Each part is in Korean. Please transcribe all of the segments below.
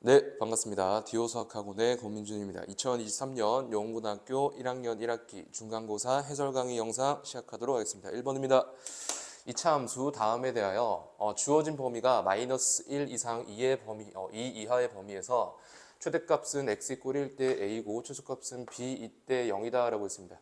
네, 반갑습니다. 디오수학학원의 권민준입니다. 2023년 용고등학교 1학년 1학기 중간고사 해설 강의 영상 시작하도록 하겠습니다. 1번입니다. 이차 함수 다음에 대하여 주어진 범위가 -1 이상 2의 범위, 2 이하의 범위에서 최대값은 x = 1 때 a고 최소값은 b 때 0이다 라고 했습니다.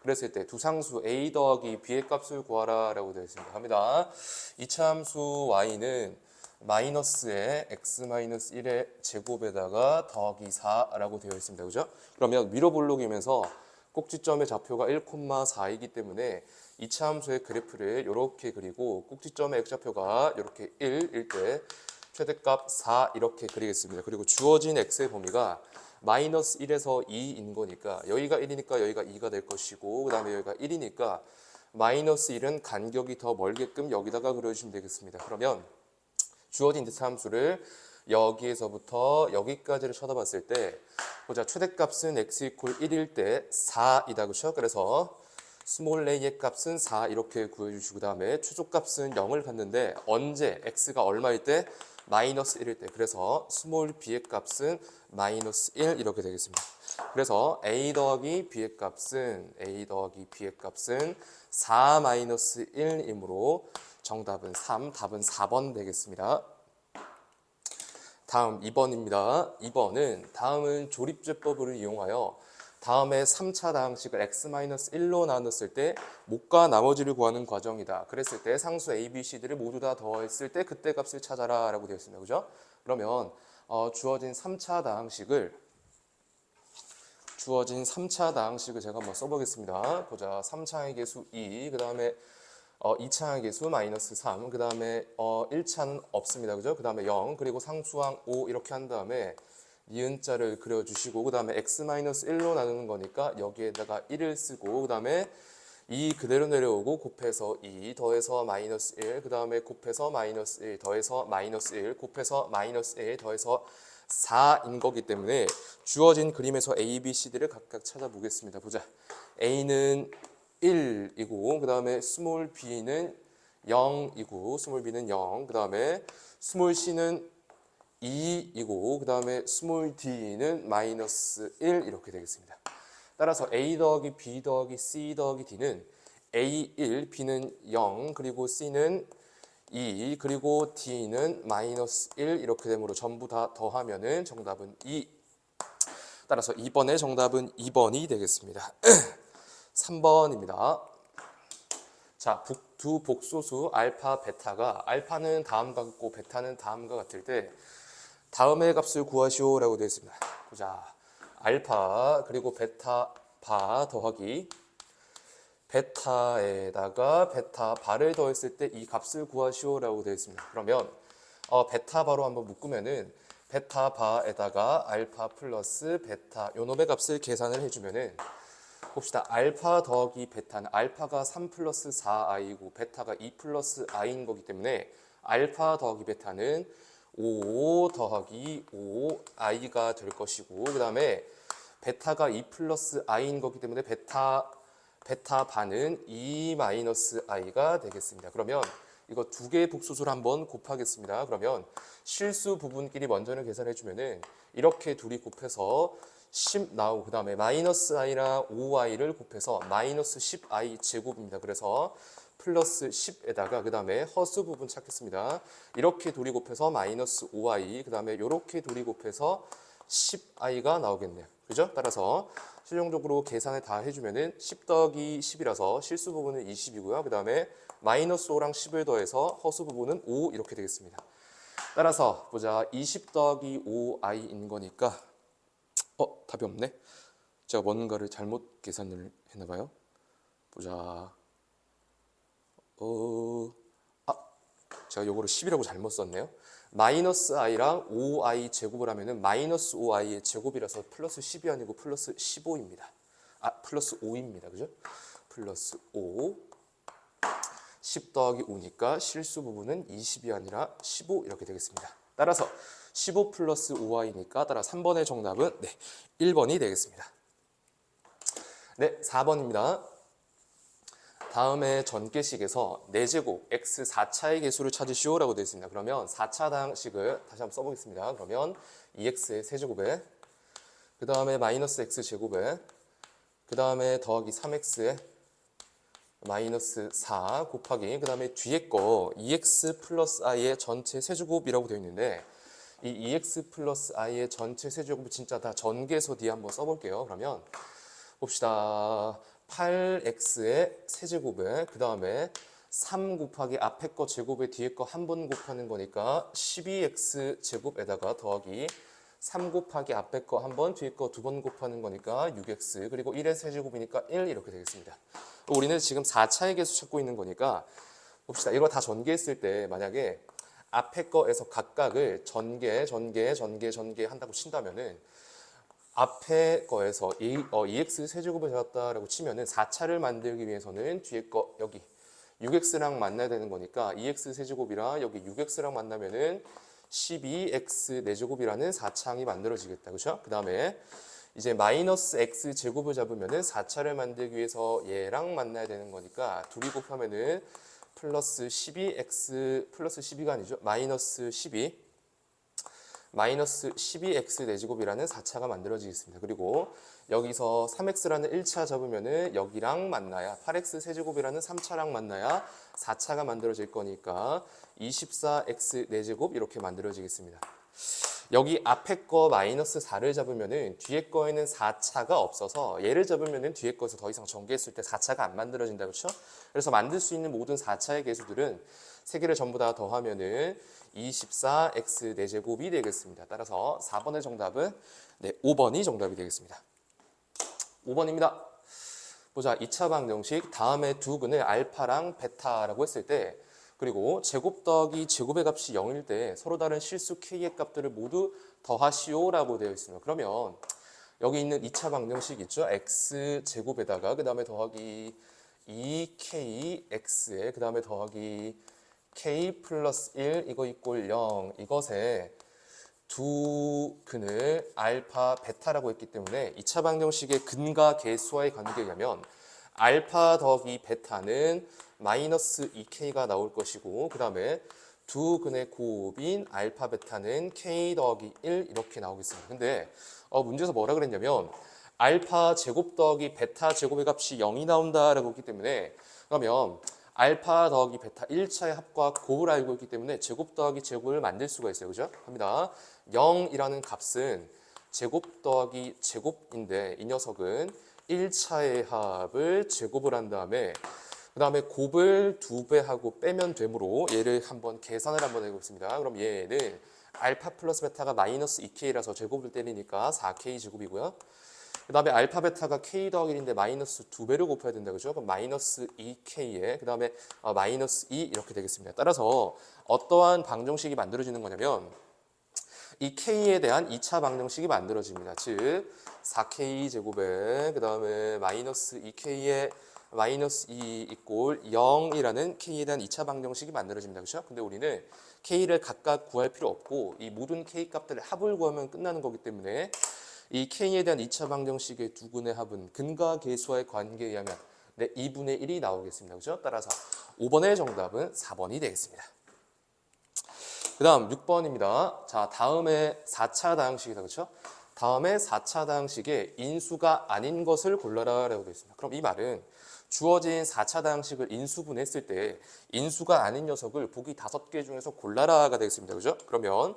그랬을 때 두 상수 a 더하기 b의 값을 구하라 라고 되어 있습니다. 갑니다. 이차 함수 y는 마이너스에 x-1의 제곱에다가 더하기 4라고 되어 있습니다. 그죠? 그러면 위로 볼록이면서 꼭지점의 좌표가 1,4이기 때문에 이차 함수의 그래프를 이렇게 그리고 꼭지점의 x좌표가 이렇게 1일 때 최대값 4 이렇게 그리겠습니다. 그리고 주어진 x의 범위가 -1에서 2인 거니까 여기가 1이니까 여기가 2가 될 것이고 그 다음에 여기가 1이니까 -1은 간격이 더 멀게끔 여기다가 그려주시면 되겠습니다. 그러면 주어진 이차 함수를 여기에서부터 여기까지를 쳐다봤을 때 보자. 최대값은 x = 1일 때 4이다. 그렇죠? 그래서 스몰 a의 값은 4 이렇게 구해주시고 그다음에 최소값은 0을 갖는데 언제 x가 얼마일 때? -1일 때. 그래서 스몰 b의 값은 -1 이렇게 되겠습니다. 그래서 a 더하기 b의 값은 4-1이므로 정답은 3, 답은 4번 되겠습니다. 다음 2번입니다. 2번은 다음은 조립제법을 이용하여 다음에 3차 다항식을 x-1로 나눴을 때 못과 나머지를 구하는 과정이다. 그랬을 때 상수 a, b, c들을 모두 다 더했을 때 그때 값을 찾아라 라고 되어 있습니다. 그죠? 그러면 주어진 3차 다항식을 제가 한번 써보겠습니다. 보자. 3차의 개수 2, 그 다음에 2차의 개수 -3, 그 다음에 1차는 없습니다. 그죠? 그 다음에 0, 그리고 상수항 5 이렇게 한 다음에 니은자를 그려주시고 그 다음에 x-1로 나누는 거니까 여기에다가 1을 쓰고 그 다음에 2 그대로 내려오고 곱해서 2 더해서 -1, 그 다음에 곱해서 -1 더해서 -1 곱해서 -1 더해서 4인 거기 때문에 주어진 그림에서 A, B, C들을 각각 찾아보겠습니다. 보자. A는 1이고 그 다음에 스몰 b는 0이고 스몰 b는 0, 그 다음에 스몰 c는 2이고 그 다음에 스몰 d는 -1 이렇게 되겠습니다. 따라서 a 더하기 b 더하기 c 더하기 d는 a1, b는 0, 그리고 c는 2, 그리고 d는 -1 이렇게 되므로 전부 다 더하면은 정답은 2. 따라서 2번의 정답은 2번이 되겠습니다. 3번입니다. 자, 두 복소수 알파, 베타가 알파는 다음과 같고 베타는 다음과 같을 때 다음의 값을 구하시오 라고 되어 있습니다. 보자. 알파 그리고 베타 바 더하기 베타에다가 베타 바를 더했을 때 이 값을 구하시오 라고 되어 있습니다. 그러면 베타 바로 한번 묶으면은 베타 바에다가 알파 플러스 베타 요 놈의 값을 계산을 해주면은 봅시다. 알파 더하기 베타는 알파가 3 플러스 4i고 베타가 2 플러스 i인 거기 때문에 알파 더하기 베타는 5 더하기 5i가 될 것이고 그 다음에 베타가 2 플러스 i인 거기 때문에 베타 반은 2 마이너스 i가 되겠습니다. 그러면 이거 두 개의 복소수를 한번 곱하겠습니다. 그러면 실수 부분끼리 먼저는 계산해 주면은 이렇게 둘이 곱해서 10 나오고 그 다음에 마이너스 i랑 5i를 곱해서 마이너스 10i 제곱입니다. 그래서 플러스 10에다가 그 다음에 허수 부분 찾겠습니다. 이렇게 둘이 곱해서 마이너스 5i 그 다음에 이렇게 둘이 곱해서 10i가 나오겠네요. 그죠? 따라서 실용적으로 계산을 다 해주면은 10 더하기 10이라서 실수 부분은 20이고요. 그 다음에 마이너스 5랑 10을 더해서 허수 부분은 5 이렇게 되겠습니다. 따라서 보자. 20 더하기 5i인 거니까 답이 없네. 제가 뭔가를 잘못 계산을 했나봐요. 보자. 제가 요거를 10이라고 잘못 썼네요. 마이너스 i랑 5i 제곱을 하면은 마이너스 5i의 제곱이라서 플러스 10이 아니고 플러스 15입니다. 플러스 5입니다. 그죠? 플러스 5. 10 더하기 5니까 실수 부분은 20이 아니라 15 이렇게 되겠습니다. 따라서 15 플러스 5i니까 따라 3번의 정답은 1번이 되겠습니다. 네, 4번입니다. 다음에 전개식에서 4제곱 x 4차의 개수를 찾으시오라고 되어 있습니다. 그러면 4차 다항식을 다시 한번 써보겠습니다. 그러면 2x의 세제곱에 그 다음에 마이너스 x제곱에 그 다음에 더하기 3x에 마이너스 4 곱하기 그 다음에 뒤에 거 2x 플러스 i의 전체 세제곱이라고 되어 있는데 이 2x 플러스 i의 전체 세제곱을 진짜 다 전개해서 뒤에 한번 써볼게요. 그러면 봅시다. 8x의 세제곱에 그 다음에 3 곱하기 앞에 거 제곱에 뒤에 거 한 번 곱하는 거니까 12x 제곱에다가 더하기 3 곱하기 앞에 거 한 번, 뒤에 거 두 번 곱하는 거니까 6x 그리고 1의 세제곱이니까 1 이렇게 되겠습니다. 우리는 지금 4차의 개수 찾고 있는 거니까 봅시다. 이거 다 전개했을 때 만약에 앞에 거에서 각각을 전개 한다고 친다면은 앞에 거에서 2x 세제곱을 잡았다라고 치면은 4차를 만들기 위해서는 뒤에 거 여기 6x랑 만나야 되는 거니까 2x 세제곱이랑 여기 6x랑 만나면은 12x 4제곱이라는 4차항이 만들어지겠다. 그렇죠? 그 다음에 이제 마이너스 x 제곱을 잡으면은 4차를 만들기 위해서 얘랑 만나야 되는 거니까 둘이 곱하면은 플러스 12x 플러스 12가 아니죠. 마이너스 12 마이너스 12x 4제곱이라는 4차가 만들어지겠습니다. 그리고 여기서 3x라는 1차 잡으면은 여기랑 만나야 8x 세제곱이라는 3차랑 만나야 4차가 만들어질 거니까 24x 4제곱 이렇게 만들어지겠습니다. 여기 앞에 거 마이너스 4를 잡으면은 뒤에 거에는 4차가 없어서 얘를 잡으면은 뒤에 거에서 더 이상 전개했을 때 4차가 안 만들어진다. 그렇죠? 그래서 만들 수 있는 모든 4차의 개수들은 세 개를 전부 다 더하면은 24x 4제곱이 되겠습니다. 따라서 4번의 정답은 5번이 정답이 되겠습니다. 5번입니다. 보자. 2차 방정식 다음에 두 근을 알파랑 베타라고 했을 때 그리고 제곱 더하기 제곱의 값이 0일 때 서로 다른 실수 k의 값들을 모두 더하시오라고 되어 있습니다. 그러면 여기 있는 2차 방정식 있죠? x 제곱에다가 그 다음에 더하기 2kx에 그 다음에 더하기 k 플러스 1 이거 이꼴 0 이것에 두 근을 알파 베타라고 했기 때문에 2차 방정식의 근과 개수와의 관계에 의하면 알파 더하기 베타는 마이너스 2k가 나올 것이고 그 다음에 두 근의 곱인 알파 베타는 k 더하기 1 이렇게 나오겠습니다. 근데 문제에서 뭐라 그랬냐면 알파 제곱 더하기 베타 제곱의 값이 0이 나온다라고 했기 때문에 그러면 알파 더하기 베타 1차의 합과 곱을 알고 있기 때문에 제곱 더하기 제곱을 만들 수가 있어요. 그죠? 합니다. 0이라는 값은 제곱 더하기 제곱인데 이 녀석은 1차의 합을 제곱을 한 다음에 그 다음에 곱을 2배 하고 빼면 되므로 얘를 한번 계산을 한번 해보겠습니다. 그럼 얘는 알파 플러스 베타가 마이너스 2k라서 제곱을 때리니까 4k 제곱이고요. 그 다음에 알파 베타가 k 더하기 1인데 마이너스 2배를 곱해야 된다. 그죠? 그럼 마이너스 2k에 그 다음에 마이너스 2 이렇게 되겠습니다. 따라서 어떠한 방정식이 만들어지는 거냐면 이 k에 대한 2차 방정식이 만들어집니다. 즉 4k 제곱에 그 다음에 마이너스 2k에 마이너스 2 이꼴 0이라는 k에 대한 2차 방정식이 만들어집니다. 그렇죠? 근데 우리는 k를 각각 구할 필요 없고 이 모든 k 값들의 합을 구하면 끝나는 거기 때문에 이 k에 대한 2차 방정식의 두 근의 합은 근과 계수와의 관계에 의하면 2분의 1이 나오겠습니다. 그렇죠? 따라서 5번의 정답은 4번이 되겠습니다. 그 다음 6번입니다. 자, 다음에 4차 다항식이다. 그렇죠? 다음에 4차 다항식에 인수가 아닌 것을 골라라 라고 되어 있습니다. 그럼 이 말은 주어진 4차 다항식을 인수분했을 때 인수가 아닌 녀석을 보기 5개 중에서 골라라가 되겠습니다. 그죠? 그러면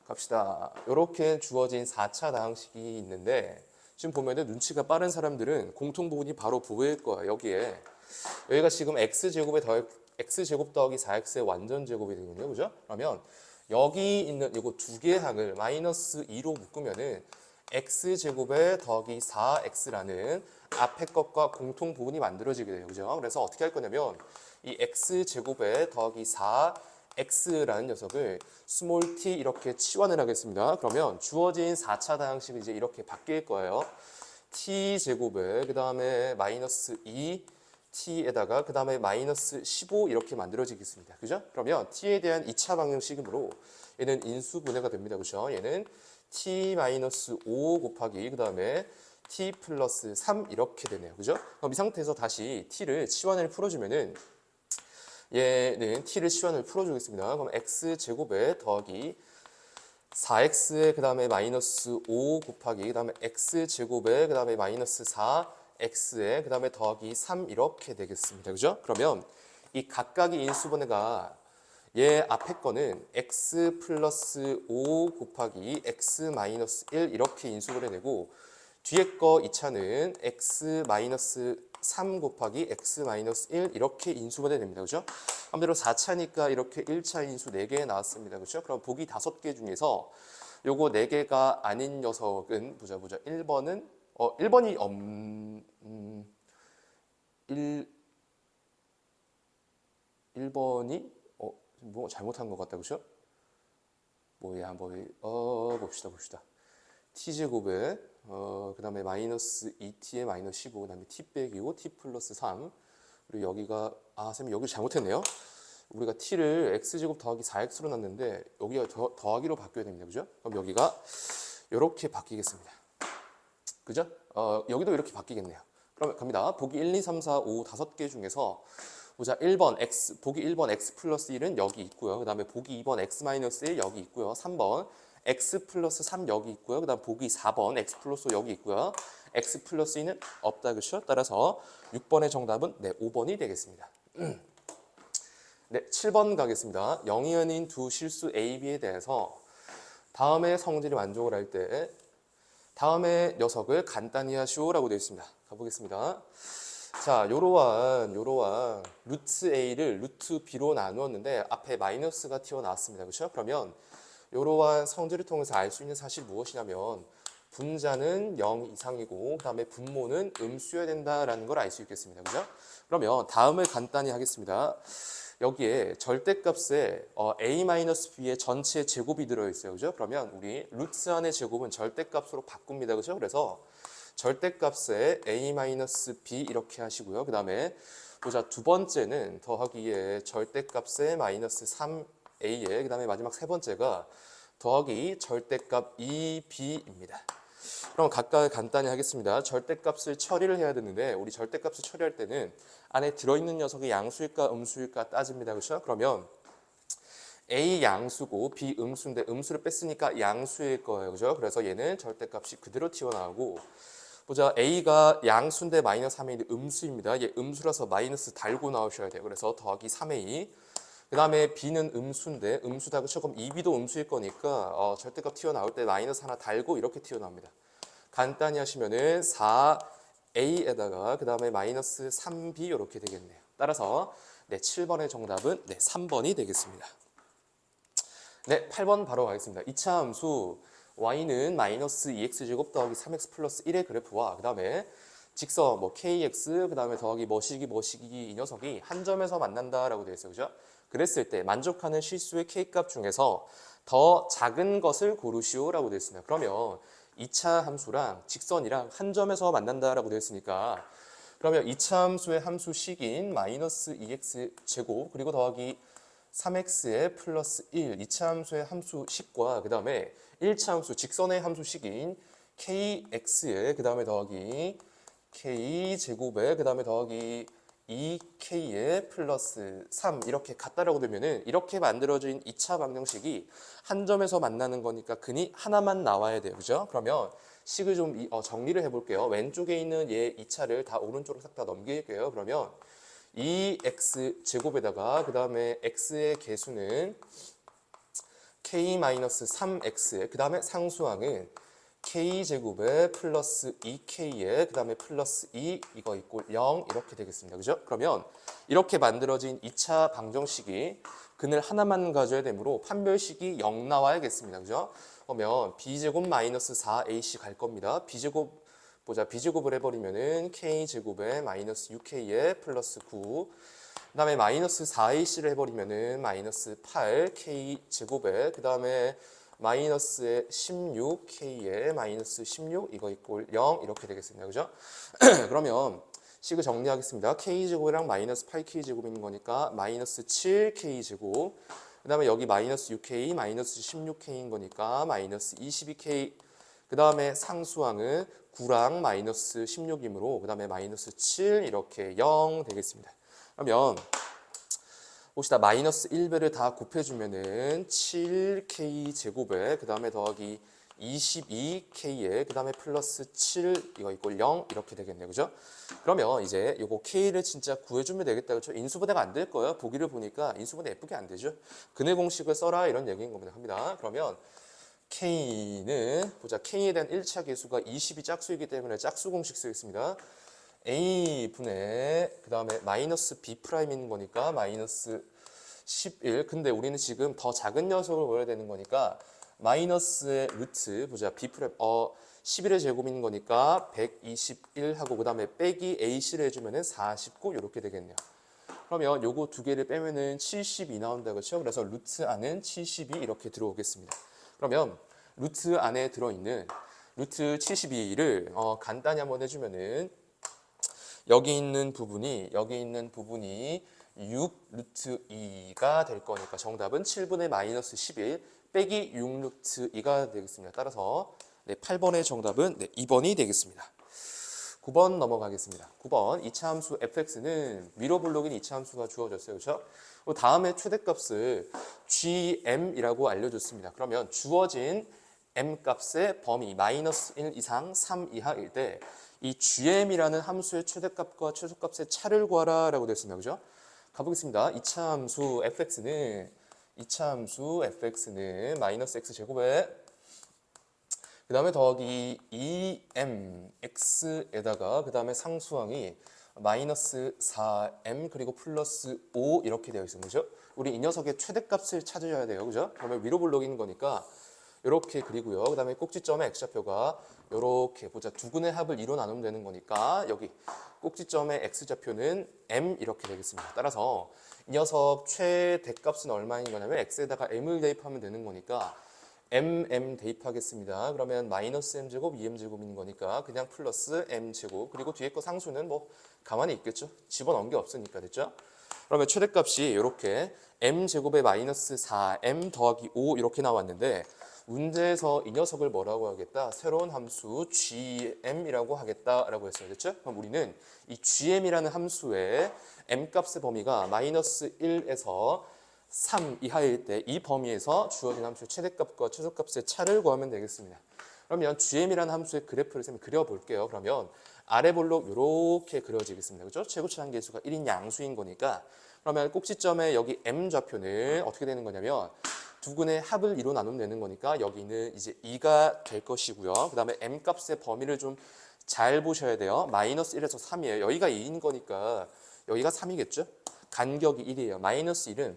갑시다. 이렇게 주어진 4차 다항식이 있는데 지금 보면은 눈치가 빠른 사람들은 공통 부분이 바로 보일 거예요. 여기가 지금 x제곱 더하기 4x의 완전 제곱이 되거든요. 그죠? 그러면 여기 있는 이거 두 개의 항을 마이너스 2로 묶으면은 x제곱에 더하기 4x라는 앞에 것과 공통 부분이 만들어지게 돼요. 그죠? 그래서 어떻게 할 거냐면 이 x제곱에 더하기 4x라는 녀석을 스몰 t 이렇게 치환을 하겠습니다. 그러면 주어진 4차 다항식은 이제 이렇게 바뀔 거예요. t제곱에 그 다음에 마이너스 2t에다가 그 다음에 마이너스 15 이렇게 만들어지겠습니다. 그죠? 그러면 t에 대한 2차 방정식이므로 얘는 인수분해가 됩니다. 그죠? 얘는 t-5 곱하기 그 다음에 t 플러스 3 이렇게 되네요. 그죠? 그럼 이 상태에서 다시 t를 치환을 풀어주면은 얘는 t를 치환을 풀어주겠습니다. 그럼 x제곱에 더하기 4x에 그 다음에 마이너스 5 곱하기 그 다음에 x제곱에 그 다음에 마이너스 4x에 그 다음에 더하기 3 이렇게 되겠습니다. 그죠? 그러면 이 각각의 인수분해가 얘 앞에 거는 x 플러스 5 곱하기 x 마이너스 1 이렇게 인수분해 되고 뒤에 거 2차는 x 마이너스 3 곱하기 x 마이너스 1 이렇게 인수분해 됩니다. 그죠? 한대로 4차니까 이렇게 1차 인수 4개 나왔습니다. 그죠? 그럼 보기 5개 중에서 요거 4개가 아닌 녀석은 보자. 1번은 1번이 1번이 뭐 잘못한 것 같다. 그죠? 봅시다. t제곱에 그 다음에 마이너스 2t에 마이너스 15, 그 다음에 t 빼기고 t 플러스 3 그리고 여기가 쌤이 여기를 잘못했네요. 우리가 t를 x제곱 더하기 4x로 놨는데 여기가 더하기로 바뀌어야 됩니다. 그죠? 그럼 여기가 이렇게 바뀌겠습니다. 그죠? 여기도 이렇게 바뀌겠네요. 그러면 갑니다. 보기 1, 2, 3, 4, 5, 5개 중에서 보자. 1번 x, 보기 1번 x 플러스 1은 여기 있고요. 그 다음에 보기 2번 x 마이너스 1 여기 있고요. 3번 x 플러스 3 여기 있고요. 그 다음 보기 4번 x 플러스 5 여기 있고요. x 플러스 2는 없다. 그렇죠? 따라서 6번의 정답은 5번이 되겠습니다. 네, 7번 가겠습니다. 0이 아닌 두 실수 A, B에 대해서 다음의 성질이 만족을 할 때 다음의 녀석을 간단히 하시오라고 되어 있습니다. 가보겠습니다. 자, 요러한 루트 A를 루트 B로 나누었는데 앞에 마이너스가 튀어나왔습니다. 그렇죠? 그러면 요러한 성질을 통해서 알 수 있는 사실이 무엇이냐면 분자는 0 이상이고 그다음에 분모는 음수여야 된다라는 걸 알 수 있겠습니다. 그죠? 그러면 다음을 간단히 하겠습니다. 여기에 절대값에 a-b의 전체 제곱이 들어있어요. 그죠? 그러면 우리 루트 안의 제곱은 절대값으로 바꿉니다. 그죠? 그래서 절대값에 a-b 이렇게 하시고요. 그 다음에 보자. 두 번째는 더하기에 절대값에 마이너스 3a에 그 다음에 마지막 세 번째가 더하기 절대값 2b입니다. 그럼 각각 간단히 하겠습니다. 절대값을 처리를 해야 되는데 우리 절대값을 처리할 때는 안에 들어있는 녀석이 양수일까 음수일까 따집니다. 그렇죠? 그러면 A 양수고 B 음수인데 음수를 뺐으니까 양수일 거예요. 그죠? 그래서 얘는 절대값이 그대로 튀어나오고 보자. A가 양수인데 마이너스 3A인데 음수입니다. 얘 음수라서 마이너스 달고 나오셔야 돼요. 그래서 더하기 3A 그 다음에 B는 음수인데 음수다. 그렇죠? 그럼 2B도 음수일 거니까 절대값 튀어나올 때 마이너스 하나 달고 이렇게 튀어나옵니다. 간단히 하시면은 4a에다가 그 다음에 마이너스 3b 이렇게 되겠네요. 따라서 7번의 정답은 3번이 되겠습니다. 8번 바로 가겠습니다. 2차 함수 y는 마이너스 2x제곱 더하기 3x 플러스 1의 그래프와 그 다음에 직선 kx 그 다음에 더하기 뭐시기 이 녀석이 한 점에서 만난다라고 되어 있어요. 그죠? 그랬을 때 만족하는 실수의 k값 중에서 더 작은 것을 고르시오라고 되어 있습니다. 그러면 2차 함수랑 직선이랑 한 점에서 만난다라고 되어 있으니까 그러면 2차 함수의 함수식인 마이너스 2x 제곱 그리고 더하기 3x의 플러스 1 2차 함수의 함수식과 그 다음에 1차 함수 직선의 함수식인 kx의 그 다음에 더하기 k제곱에 그 다음에 더하기 2k의 플러스 3 이렇게 같다라고 되면은 이렇게 만들어진 2차 방정식이 한 점에서 만나는 거니까 근이 하나만 나와야 돼요. 그죠? 그러면 식을 좀 정리를 해볼게요. 왼쪽에 있는 얘 2차를 다 오른쪽으로 싹 다 넘길게요. 그러면 2x 제곱에다가 그 다음에 x의 개수는 k-3x에 그 다음에 상수항은 k제곱에 플러스 2k에 그 다음에 플러스 2 이거 있고 0 이렇게 되겠습니다. 그죠? 그러면 이렇게 만들어진 2차 방정식이 근을 하나만 가져야 되므로 판별식이 0 나와야겠습니다. 그죠? 그러면 b제곱 마이너스 4ac 갈 겁니다. b제곱 보자. b제곱을 해버리면은 k제곱에 마이너스 6k에 플러스 9 그 다음에 마이너스 4ac를 해버리면은 마이너스 8 k제곱에 그 다음에 마이너스의 16k에 마이너스 16 이거 이꼴 0 이렇게 되겠습니다. 그죠? 그러면 식을 정리하겠습니다. k제곱이랑 마이너스 8k제곱이 있는 거니까 마이너스 7k제곱 그 다음에 여기 마이너스 6k 마이너스 16k인 거니까 마이너스 22k 그 다음에 상수항은 9랑 마이너스 16이므로 그 다음에 마이너스 7 이렇게 0 되겠습니다. 그러면 봅시다. 마이너스 1배를 다 곱해주면은 7k 제곱에 그 다음에 더하기 22k에 그 다음에 플러스 7 이거 이꼴 0 이렇게 되겠네요. 그죠? 그러면 이제 요거 k를 진짜 구해주면 되겠다. 그렇죠? 인수분해가 안 될 거예요. 보기를 보니까 인수분해 예쁘게 안 되죠. 근해 공식을 써라 이런 얘기인 겁니다. 합니다. 그러면 k는 보자. k에 대한 1차 계수가 20이 짝수이기 때문에 짝수 공식 쓰겠습니다. a 분의 그 다음에 마이너스 b 프라임인 거니까 마이너스 11. 근데 우리는 지금 더 작은 녀석을 보여야 되는 거니까 마이너스의 루트 보자. b 프라임 11의 제곱인 거니까 121 하고 그 다음에 빼기 ac를 해주면은 49 이렇게 되겠네요. 그러면 요거 두 개를 빼면은 72 나온다 그렇죠? 그래서 루트 안은 72 이렇게 들어오겠습니다. 그러면 루트 안에 들어있는 루트 72를 간단히 한번 해주면은 여기 있는 부분이 6 루트 2가 될 거니까 정답은 7분의 마이너스 11 빼기 6 루트 2가 되겠습니다. 따라서 8번의 정답은 2번이 되겠습니다. 9번 넘어가겠습니다. 9번 이차 함수 fx는 위로 블록인 이차 함수가 주어졌어요. 그렇죠? 다음에 최대값을 gm이라고 알려줬습니다. 그러면 주어진 m 값의 범위 마이너스 1 이상 3 이하일 때 이 gm이라는 함수의 최대값과 최소값의 차를 구하라 라고 되어 있습니다. 그죠? 가보겠습니다. 이차 함수 fx는 마이너스 x 제곱에 그 다음에 더하기 2mx에다가 그 다음에 상수항이 마이너스 4m 그리고 플러스 5 이렇게 되어 있습니다. 그죠? 우리 이 녀석의 최대값을 찾으셔야 돼요. 그죠? 그러면 위로 블록인 거니까 이렇게 그리고요. 그 다음에 꼭지점의 x좌표가 이렇게 보자. 두근의 합을 2로 나누면 되는 거니까 여기 꼭지점의 x좌표는 m 이렇게 되겠습니다. 따라서 이 녀석 최대값은 얼마인 거냐면 x에다가 m을 대입하면 되는 거니까 m 대입하겠습니다. 그러면 마이너스 m제곱 2m제곱인 거니까 그냥 플러스 m제곱 그리고 뒤에 거 상수는 뭐 가만히 있겠죠. 집어넣은 게 없으니까 됐죠. 그러면 최대값이 이렇게 m제곱에 마이너스 4m 더하기 5 이렇게 나왔는데 문제에서 이 녀석을 뭐라고 하겠다? 새로운 함수 gm이라고 하겠다라고 했어요. 됐죠? 그럼 우리는 이 gm이라는 함수의 m값의 범위가 마이너스 1에서 3 이하일 때 이 범위에서 주어진 함수의 최대값과 최소값의 차를 구하면 되겠습니다. 그러면 gm이라는 함수의 그래프를 그려볼게요. 그러면 아래 볼록 이렇게 그려지겠습니다. 그렇죠? 최고차항 계수가 1인 양수인 거니까 그러면 꼭지점에 여기 m 좌표는 어떻게 되는 거냐면 두근의 합을 2로 나누면 되는 거니까 여기는 이제 2가 될 것이고요. 그 다음에 m 값의 범위를 좀 잘 보셔야 돼요. 마이너스 1에서 3이에요. 여기가 2인 거니까 여기가 3이겠죠? 간격이 1이에요. 마이너스 1은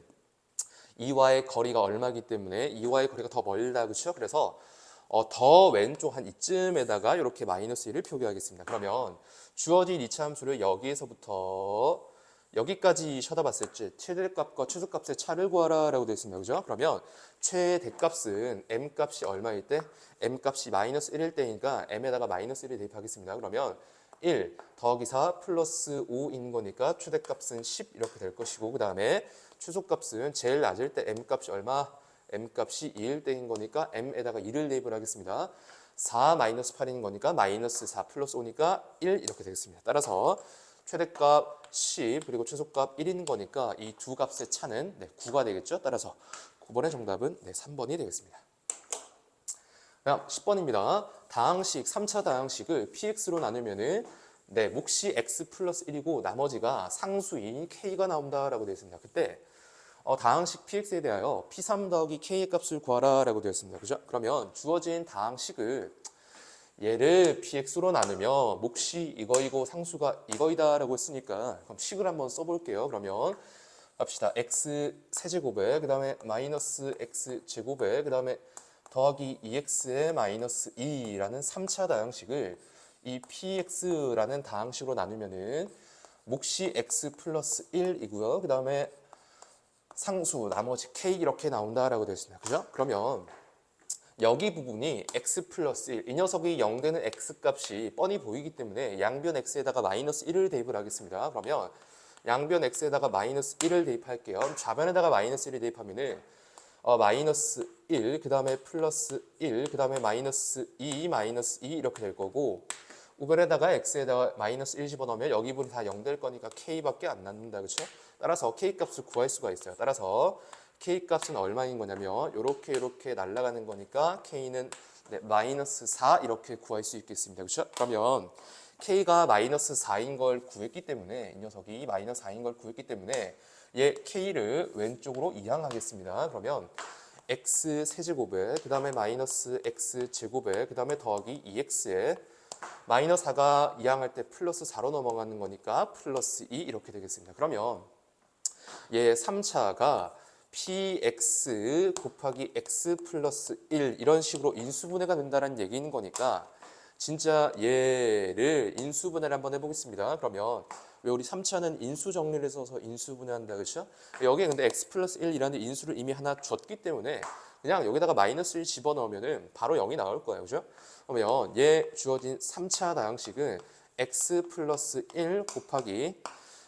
2와의 거리가 얼마이기 때문에 2와의 거리가 더 멀다. 그렇죠? 그래서 더 왼쪽 한 이쯤에다가 이렇게 마이너스 1을 표기하겠습니다. 그러면 주어진 이차 함수를 여기에서부터 여기까지 쳐다봤을 때 최대값과 최소값의 차를 구하라 라고 되어 있습니다. 그죠? 그러면 최대값은 m값이 얼마일 때? m값이 마이너스 1일 때니까 m에다가 마이너스 1을 대입하겠습니다. 그러면 1 더하기 4 플러스 5인 거니까 최대값은 10 이렇게 될 것이고 그 다음에 최소값은 제일 낮을 때 m값이 얼마? m값이 2일 때인 거니까 m에다가 2를 대입을 하겠습니다. 4 마이너스 8인 거니까 마이너스 4 플러스 5니까 1 이렇게 되겠습니다. 따라서 최대값 10 그리고 최소값 1인 거니까 이 두 값의 차는 9가 되겠죠. 따라서 9번의 정답은 3번이 되겠습니다. 다음 10번입니다. 다항식 3차 다항식을 px로 나누면은 몫이 x 플러스 1이고 나머지가 상수인 k가 나온다라고 되어 있습니다. 그때 다항식 px에 대하여 p3 더하기 k의 값을 구하라 라고 되어 있습니다. 그죠? 그러면 주어진 다항식을 얘를 px로 나누면 몫이 이거이고 상수가 이거이다 라고 했으니까 그럼 식을 한번 써볼게요. 그러면 합시다. x 세제곱에 그 다음에 마이너스 x 제곱에 그 다음에 더하기 2x의 마이너스 2라는 3차 다항식을 이 px라는 다항식으로 나누면은 몫이 x 플러스 1이고요. 그 다음에 상수 나머지 k 이렇게 나온다라고 되어 있습니다. 그죠? 그러면 여기 부분이 x 플러스 1, 이 녀석이 0 되는 x 값이 뻔히 보이기 때문에 양변 x에다가 마이너스 1을 대입을 하겠습니다. 그러면 양변 x에다가 마이너스 1을 대입할게요. 좌변에다가 마이너스 1을 대입하면은 마이너스 1, 그 다음에 플러스 1, 그 다음에 마이너스 2, 마이너스 2 이렇게 될 거고 우변에다가 x에다가 마이너스 1 집어넣으면 여기 부분 다 0 될 거니까 k밖에 안 남는다. 그렇죠? 따라서 k 값을 구할 수가 있어요. 따라서 k 값은 얼마인 거냐면 이렇게 날아가는 거니까 k는 마이너스 4 이렇게 구할 수 있겠습니다. 그렇죠? 그러면 k가 마이너스 4인 걸 구했기 때문에 이 녀석이 마이너스 4인 걸 구했기 때문에 얘 k를 왼쪽으로 이항하겠습니다. 그러면 x 세제곱에 그 다음에 마이너스 x 제곱에 그 다음에 더하기 2x에 마이너스 4가 이항할 때 플러스 4로 넘어가는 거니까 플러스 2 이렇게 되겠습니다. 그러면 얘 3차가 px 곱하기 x 플러스 1 이런 식으로 인수분해가 된다는 얘기인 거니까 진짜 얘를 인수분해를 한번 해보겠습니다. 그러면 왜 우리 3차는 인수 정리를 써서 인수분해한다 그렇죠? 여기에 근데 x 플러스 1이라는 인수를 이미 하나 줬기 때문에 그냥 여기다가 마이너스 1 집어넣으면 바로 0이 나올 거예요. 그죠? 그러면 얘 주어진 3차 다항식은 x 플러스 1 곱하기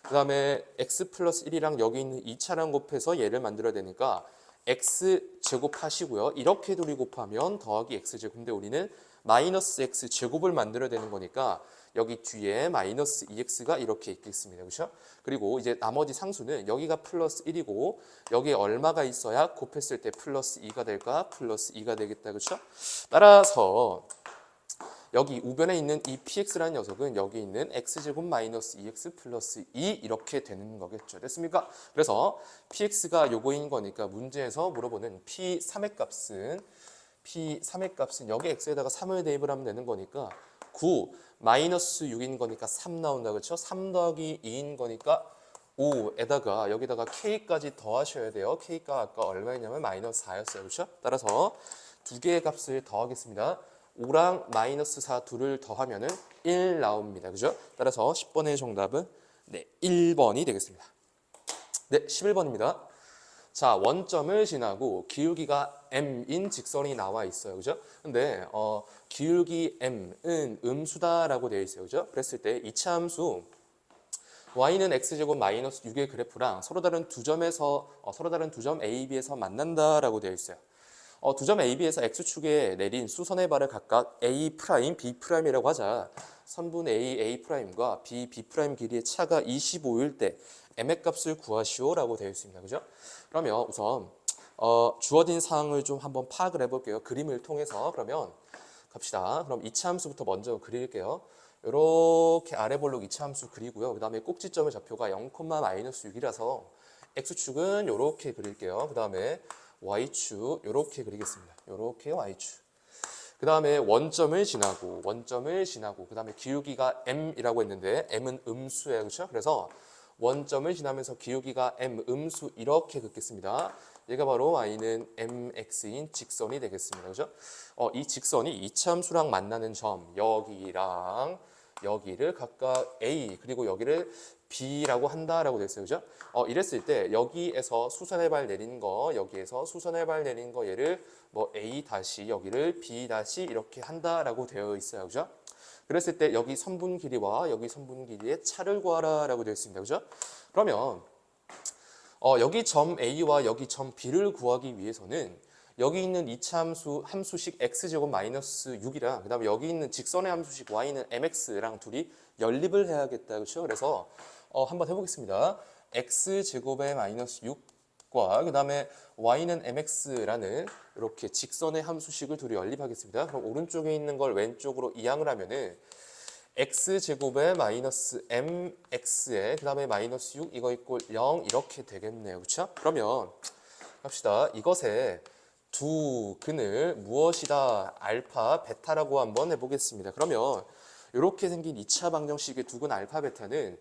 그 다음에 x 플러스 1이랑 여기 있는 2차랑 곱해서 얘를 만들어야 되니까 x 제곱하시고요. 이렇게 둘이 곱하면 더하기 x 제곱. 근데 우리는 마이너스 x 제곱을 만들어야 되는 거니까 여기 뒤에 마이너스 2x가 이렇게 있겠습니다. 그렇죠? 그리고 이제 나머지 상수는 여기가 플러스 1이고 여기에 얼마가 있어야 곱했을 때 플러스 2가 될까? 플러스 2가 되겠다. 그렇죠? 따라서 여기 우변에 있는 이 px라는 녀석은 여기 있는 x제곱 마이너스 2x 플러스 2 이렇게 되는 거겠죠. 됐습니까? 그래서 px가 요거인 거니까 문제에서 물어보는 p3의 값은 여기 x에다가 3을 대입을 하면 되는 거니까 9 마이너스 6인 거니까 3 나온다. 그렇죠? 3 더하기 2인 거니까 5에다가 여기다가 k까지 더하셔야 돼요. k가 아까 얼마였냐면 마이너스 4였어요. 그렇죠? 따라서 두 개의 값을 더하겠습니다. 5랑 마이너스 4 둘을 더하면은 1 나옵니다. 그죠? 따라서 10번의 정답은 1번이 되겠습니다. 11번입니다. 자, 원점을 지나고 기울기가 m인 직선이 나와 있어요. 그죠? 근데 기울기 m은 음수다라고 되어 있어요. 그죠? 그랬을 때 이차 함수 y는 x제곱 마이너스 6의 그래프랑 서로 다른 두 점 A, B에서 만난다라고 되어 있어요. 두 점 A, B에서 x축에 내린 수선의 발을 각각 A', B'이라고 하자. 선분 A, A'과 B, B' 길이의 차가 25일 때 m의 값을 구하시오라고 되어 있습니다. 그죠? 그러면 우선 주어진 사항을 좀 한번 파악을 해볼게요. 그림을 통해서. 그러면 갑시다. 그럼 이차 함수부터 먼저 그릴게요. 이렇게 아래 볼록 이차 함수 그리고요. 그 다음에 꼭지점의 좌표가 0, 마이너스 6이라서 x축은 이렇게 그릴게요. 그 다음에 y축 이렇게 그리겠습니다. 이렇게 y축. 그 다음에 원점을 지나고 그 다음에 기울기가 m이라고 했는데 m은 음수예요. 그렇죠? 그래서 원점을 지나면서 기울기가 m 음수 이렇게 긋겠습니다. 얘가 바로 y는 mx인 직선이 되겠습니다. 그죠? 이 직선이 이차함수랑 만나는 점 여기랑 여기를 각각 a 그리고 여기를 b라고 한다라고 됐어요. 그죠? 이랬을 때 여기에서 수선의 발 내린 거 얘를 뭐 a 다시 여기를 b 다시 이렇게 한다라고 되어 있어요. 그죠? 그랬을 때 여기 선분 길이와 여기 선분 길이의 차를 구하라라고 되어 있습니다. 그죠? 그러면 여기 점 A와 여기 점 B를 구하기 위해서는 여기 있는 이차 함수식 x제곱 마이너스 6이랑 그 다음에 여기 있는 직선의 함수식 y는 mx랑 둘이 연립을 해야겠다. 그렇죠? 그래서 한번 해보겠습니다. x제곱의 마이너스 6과 그 다음에 y는 mx라는 이렇게 직선의 함수식을 둘이 연립하겠습니다. 그럼 오른쪽에 있는 걸 왼쪽으로 이항을 하면은 x제곱에 마이너스 mx에 그 다음에 마이너스 6 이거 이꼴 0 이렇게 되겠네요. 그렇죠? 그러면 갑시다. 이것의 두 근을 무엇이다? 알파, 베타라고 한번 해보겠습니다. 그러면 이렇게 생긴 2차 방정식의 두 근 알파, 베타는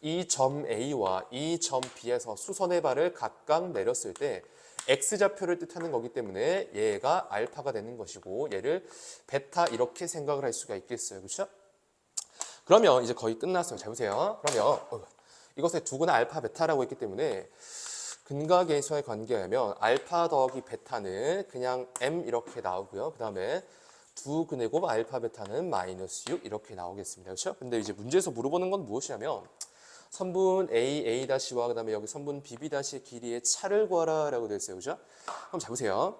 이 점 A와 이 점 B에서 수선의 발을 각각 내렸을 때 x좌표를 뜻하는 거기 때문에 얘가 알파가 되는 것이고 얘를 베타 이렇게 생각을 할 수가 있겠어요. 그렇죠? 그러면 이제 거의 끝났어요. 잘 보세요. 그러면 이것의 두 근은 알파, 베타라고 했기 때문에 근과 계수의 관계하면 알파 더하기 베타는 그냥 m 이렇게 나오고요. 그 다음에 두 근의 곱 알파, 베타는 마이너스 6 이렇게 나오겠습니다. 그렇죠? 근데 이제 문제에서 물어보는 건 무엇이냐면 선분 A'와 그 다음에 여기 선분 BB'의 길이의 차를 구하라 라고 되어 있어요. 그죠? 그럼 잘 보세요.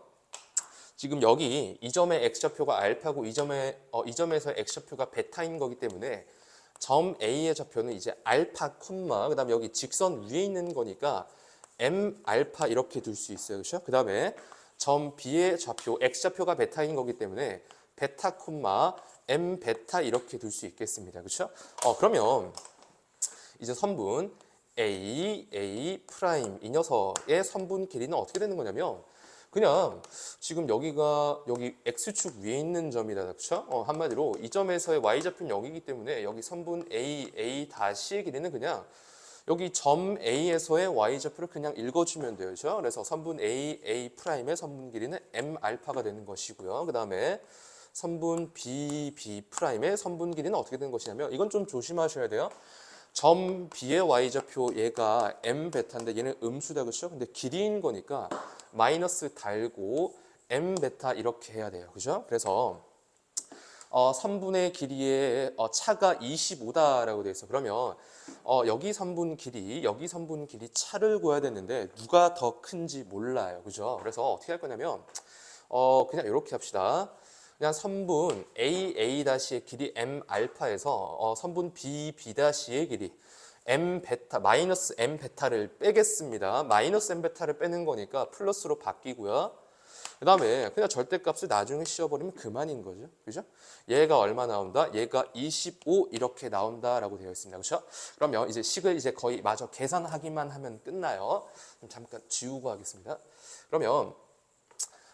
지금 여기 이 점의 x좌표가 알파고 이 점에서의 x좌표가 베타인 거기 때문에 점 A의 좌표는 이제 알파 콤마 그다음에 여기 직선 위에 있는 거니까 m 알파 이렇게 둘 수 있어요. 그렇죠? 그다음에 점 B의 좌표 x좌표가 베타인 거기 때문에 베타 콤마 m 베타 이렇게 둘 수 있겠습니다. 그렇죠? 그러면 이제 선분 A 프라임 이 녀석의 선분 길이는 어떻게 되는 거냐면 그냥 지금 여기 x축 위에 있는 점이다. 그렇죠? 한마디로 이 점에서의 y좌표는 0이기 때문에 여기 선분 A 다시의 길이는 그냥 여기 점 A에서의 y좌표를 그냥 읽어주면 돼요. 그렇죠? 그래서 선분 A 프라임의 선분 길이는 m 알파가 되는 것이고요. 그 다음에 선분 B 프라임의 선분 길이는 어떻게 되는 것이냐면 이건 좀 조심하셔야 돼요. 점 B의 y좌표 얘가 m 베타인데 얘는 음수다. 그렇죠? 근데 길이인 거니까 마이너스 달고 m 베타 이렇게 해야 돼요. 그죠? 그래서 선분의 길이의 차가 25다라고 되어 있어. 그러면 여기 선분 길이 차를 구해야 되는데 누가 더 큰지 몰라요. 그죠? 그래서 어떻게 할 거냐면 그냥 이렇게 합시다. 그냥 선분 A''의 길이 m 알파에서 선분 B''의 길이 m 베타 마이너스 m 베타를 빼겠습니다. 마이너스 m 베타를 빼는 거니까 플러스로 바뀌고요. 그 다음에 그냥 절대값을 나중에 씌워버리면 그만인 거죠. 그죠? 얘가 얼마 나온다? 얘가 25 이렇게 나온다라고 되어 있습니다. 그렇죠? 그러면 이제 식을 이제 거의 마저 계산하기만 하면 끝나요. 잠깐 지우고 하겠습니다. 그러면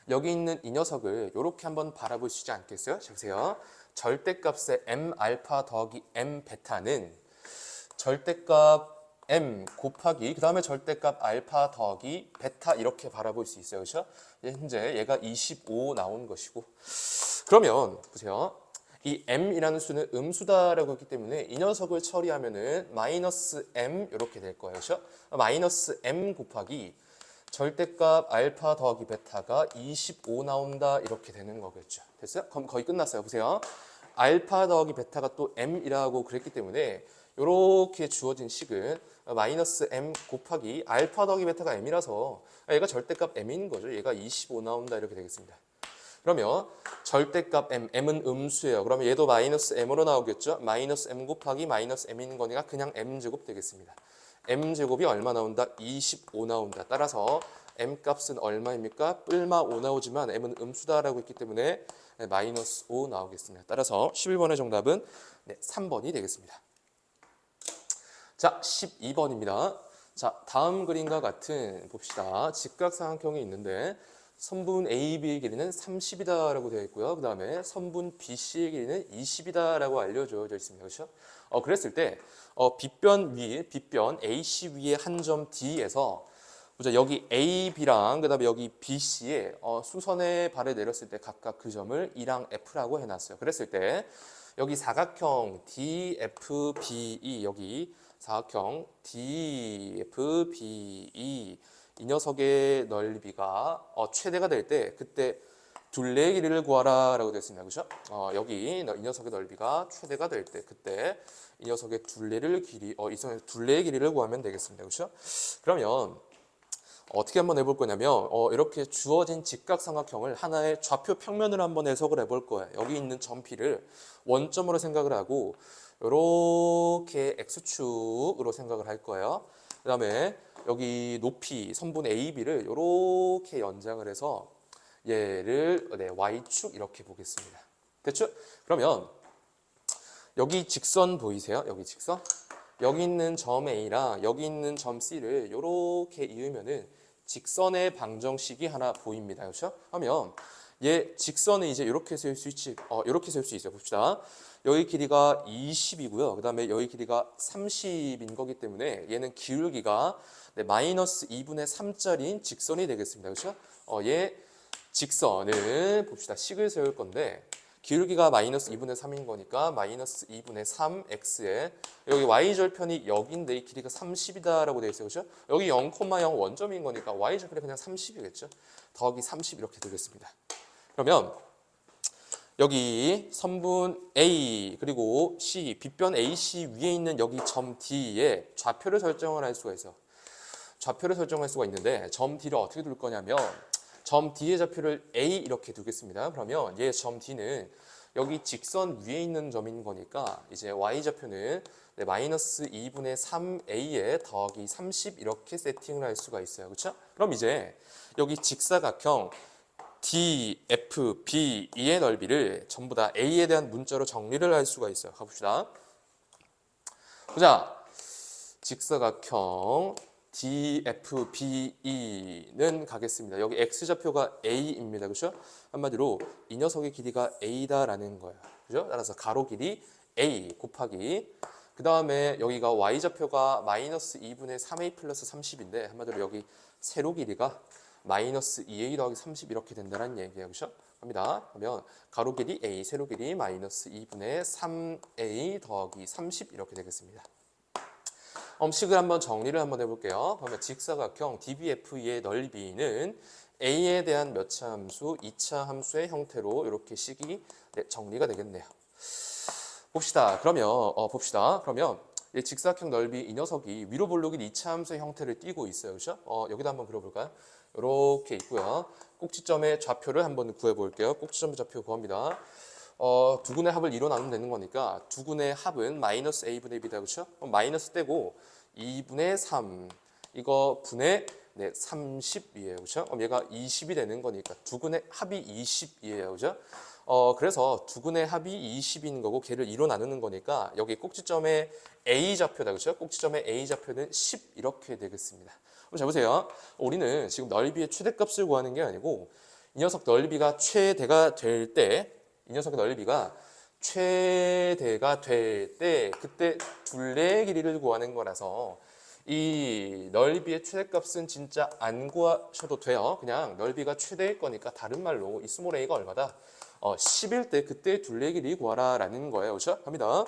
여기 있는 이 녀석을 이렇게 한번 바라볼 수 있지 않겠어요? 자, 보세요. 절대값의 m 알파 더하기 m 베타는 절대값 m 곱하기 그 다음에 절대값 알파 더하기 베타 이렇게 바라볼 수 있어요. 그렇죠? 현재 얘가 25 나온 것이고 그러면 보세요. 이 m이라는 수는 음수다라고 했기 때문에 이 녀석을 처리하면은 마이너스 m 이렇게 될 거예요. 그렇죠? 마이너스 m 곱하기 절대값 알파 더하기 베타가 25 나온다 이렇게 되는 거겠죠. 됐어요? 그럼 거의 끝났어요. 보세요. 알파 더하기 베타가 또 m이라고 그랬기 때문에 이렇게 주어진 식은 마이너스 m 곱하기 알파 더하기 베타가 m이라서 얘가 절대값 m인 거죠. 얘가 25 나온다 이렇게 되겠습니다. 그러면 절대값 m은 음수예요. 그러면 얘도 마이너스 m으로 나오겠죠. 마이너스 m 곱하기 마이너스 m인 거니까 그냥 m제곱 되겠습니다. m제곱이 얼마 나온다? 25 나온다. 따라서 m값은 얼마입니까? 뿔마 5 나오지만 m은 음수다라고 했기 때문에 마이너스 5 나오겠습니다. 따라서 11번의 정답은 3번이 되겠습니다. 자, 12번입니다. 자, 다음 그림과 같은 봅시다. 직각삼각형이 있는데 선분 AB의 길이는 30이다라고 되어 있고요. 그 다음에 선분 BC의 길이는 20이다라고 알려져 있습니다. 그렇죠? 그랬을 때 빗변 AC 위에 한 점 D에서 보자 여기 AB랑 그 다음에 여기 BC에 수선의 발을 내렸을 때 각각 그 점을 E랑 F라고 해놨어요. 그랬을 때 여기 사각형 DFBE 여기 사각형 DFBE 이 녀석의 넓이가 최대가 될 때 그때 둘레의 길이를 구하라 라고 되어 있습니다. 그렇죠? 여기 이 녀석의 넓이가 최대가 될 때 그때 이 녀석의 둘레의 길이를 구하면 되겠습니다. 그렇죠? 그러면 어떻게 한번 해볼 거냐면 이렇게 주어진 직각삼각형을 하나의 좌표 평면으로 한번 해석을 해볼 거예요. 여기 있는 점 P를 원점으로 생각을 하고 이렇게 x축으로 생각을 할 거예요. 그 다음에 여기 높이 선분 AB를 이렇게 연장을 해서 얘를 y축 이렇게 보겠습니다. 됐죠? 그러면 여기 직선 보이세요? 여기 직선? 여기 있는 점 A랑 여기 있는 점 C를 이렇게 이으면은 직선의 방정식이 하나 보입니다. 그렇죠? 하면 얘 직선은 이제 이렇게 세울 수 있지. 이렇게 세울 수 있어요. 봅시다. 여기 길이가 20이고요. 그 다음에 여기 길이가 30인 거기 때문에 얘는 기울기가 마이너스 2분의 3짜리인 직선이 되겠습니다. 그렇죠? 얘 직선을 봅시다. 식을 세울 건데 기울기가 마이너스 2분의 3인 거니까 마이너스 2분의 3x에 여기 y절편이 여기인데 이 길이가 30이다라고 되어 있어요. 그렇죠? 여기 0,0 원점인 거니까 y절편이 그냥 30이겠죠? 더하기 30 이렇게 되겠습니다. 그러면 여기 선분 A 그리고 C, 빗변 AC 위에 있는 여기 점 D에 좌표를 설정을 할 수가 있어. 좌표를 설정할 수가 있는데 점 D를 어떻게 둘 거냐면 점 D의 좌표를 A 이렇게 두겠습니다. 그러면 얘 점 D는 여기 직선 위에 있는 점인 거니까 이제 Y 좌표는 네, 마이너스 2분의 3A에 더하기 30 이렇게 세팅을 할 수가 있어요. 그렇죠? 그럼 이제 여기 직사각형 DFBE의 넓이를 전부 다 A에 대한 문자로 정리를 할 수가 있어요. 가봅시다. 보자. 직사각형 DFBE는 가겠습니다. 여기 X좌표가 A입니다. 그렇죠? 한마디로 이 녀석의 길이가 A다라는 거예요. 그죠? 따라서 가로 길이 A 곱하기 그 다음에 여기가 Y좌표가 마이너스 2분의 3A 플러스 30인데 한마디로 여기 세로 길이가 마이너스 2A 더하기 30 이렇게 된다는 얘기예요. 그렇죠? 갑니다. 그러면 가로 길이 A, 세로 길이 마이너스 2분의 3A 더하기 30 이렇게 되겠습니다. 식을 한번 정리를 한번 해볼게요. 그러면 직사각형 DBF의 넓이는 A에 대한 몇 차 함수, 2차 함수의 형태로 이렇게 식이 정리가 되겠네요. 봅시다. 그러면 이 직사각형 넓이 이 녀석이 위로 볼록인 2차 함수의 형태를 띠고 있어요. 그렇죠? 여기다 한번 그려볼까요? 이렇게 있고요. 꼭지점의 좌표를 한번 구해볼게요. 꼭지점의 좌표 구합니다. 두근의 합을 2로 나누면 되는 거니까 두근의 합은 마이너스 A분의 B다. 그렇죠? 그럼 마이너스 떼고 2분의 3 이거 분의 30이에요. 그렇죠? 그럼 얘가 20이 되는 거니까 두근의 합이 20이에요. 그렇죠? 그래서 두근의 합이 20인 거고 걔를 2로 나누는 거니까 여기 꼭지점의 A 좌표다. 그렇죠? 꼭지점의 A 좌표는 10 이렇게 되겠습니다. 그럼 잘 보세요. 우리는 지금 넓이의 최대값을 구하는 게 아니고 이 녀석 넓이가 최대가 될 때 이 녀석의 넓이가 최대가 될 때 그때 둘레의 길이를 구하는 거라서 이 넓이의 최대값은 진짜 안 구하셔도 돼요. 그냥 넓이가 최대일 거니까 다른 말로 이 스몰 a가 얼마다? 10일 때 그때 둘레의 길이 구하라 라는 거예요. 그렇죠? 갑니다.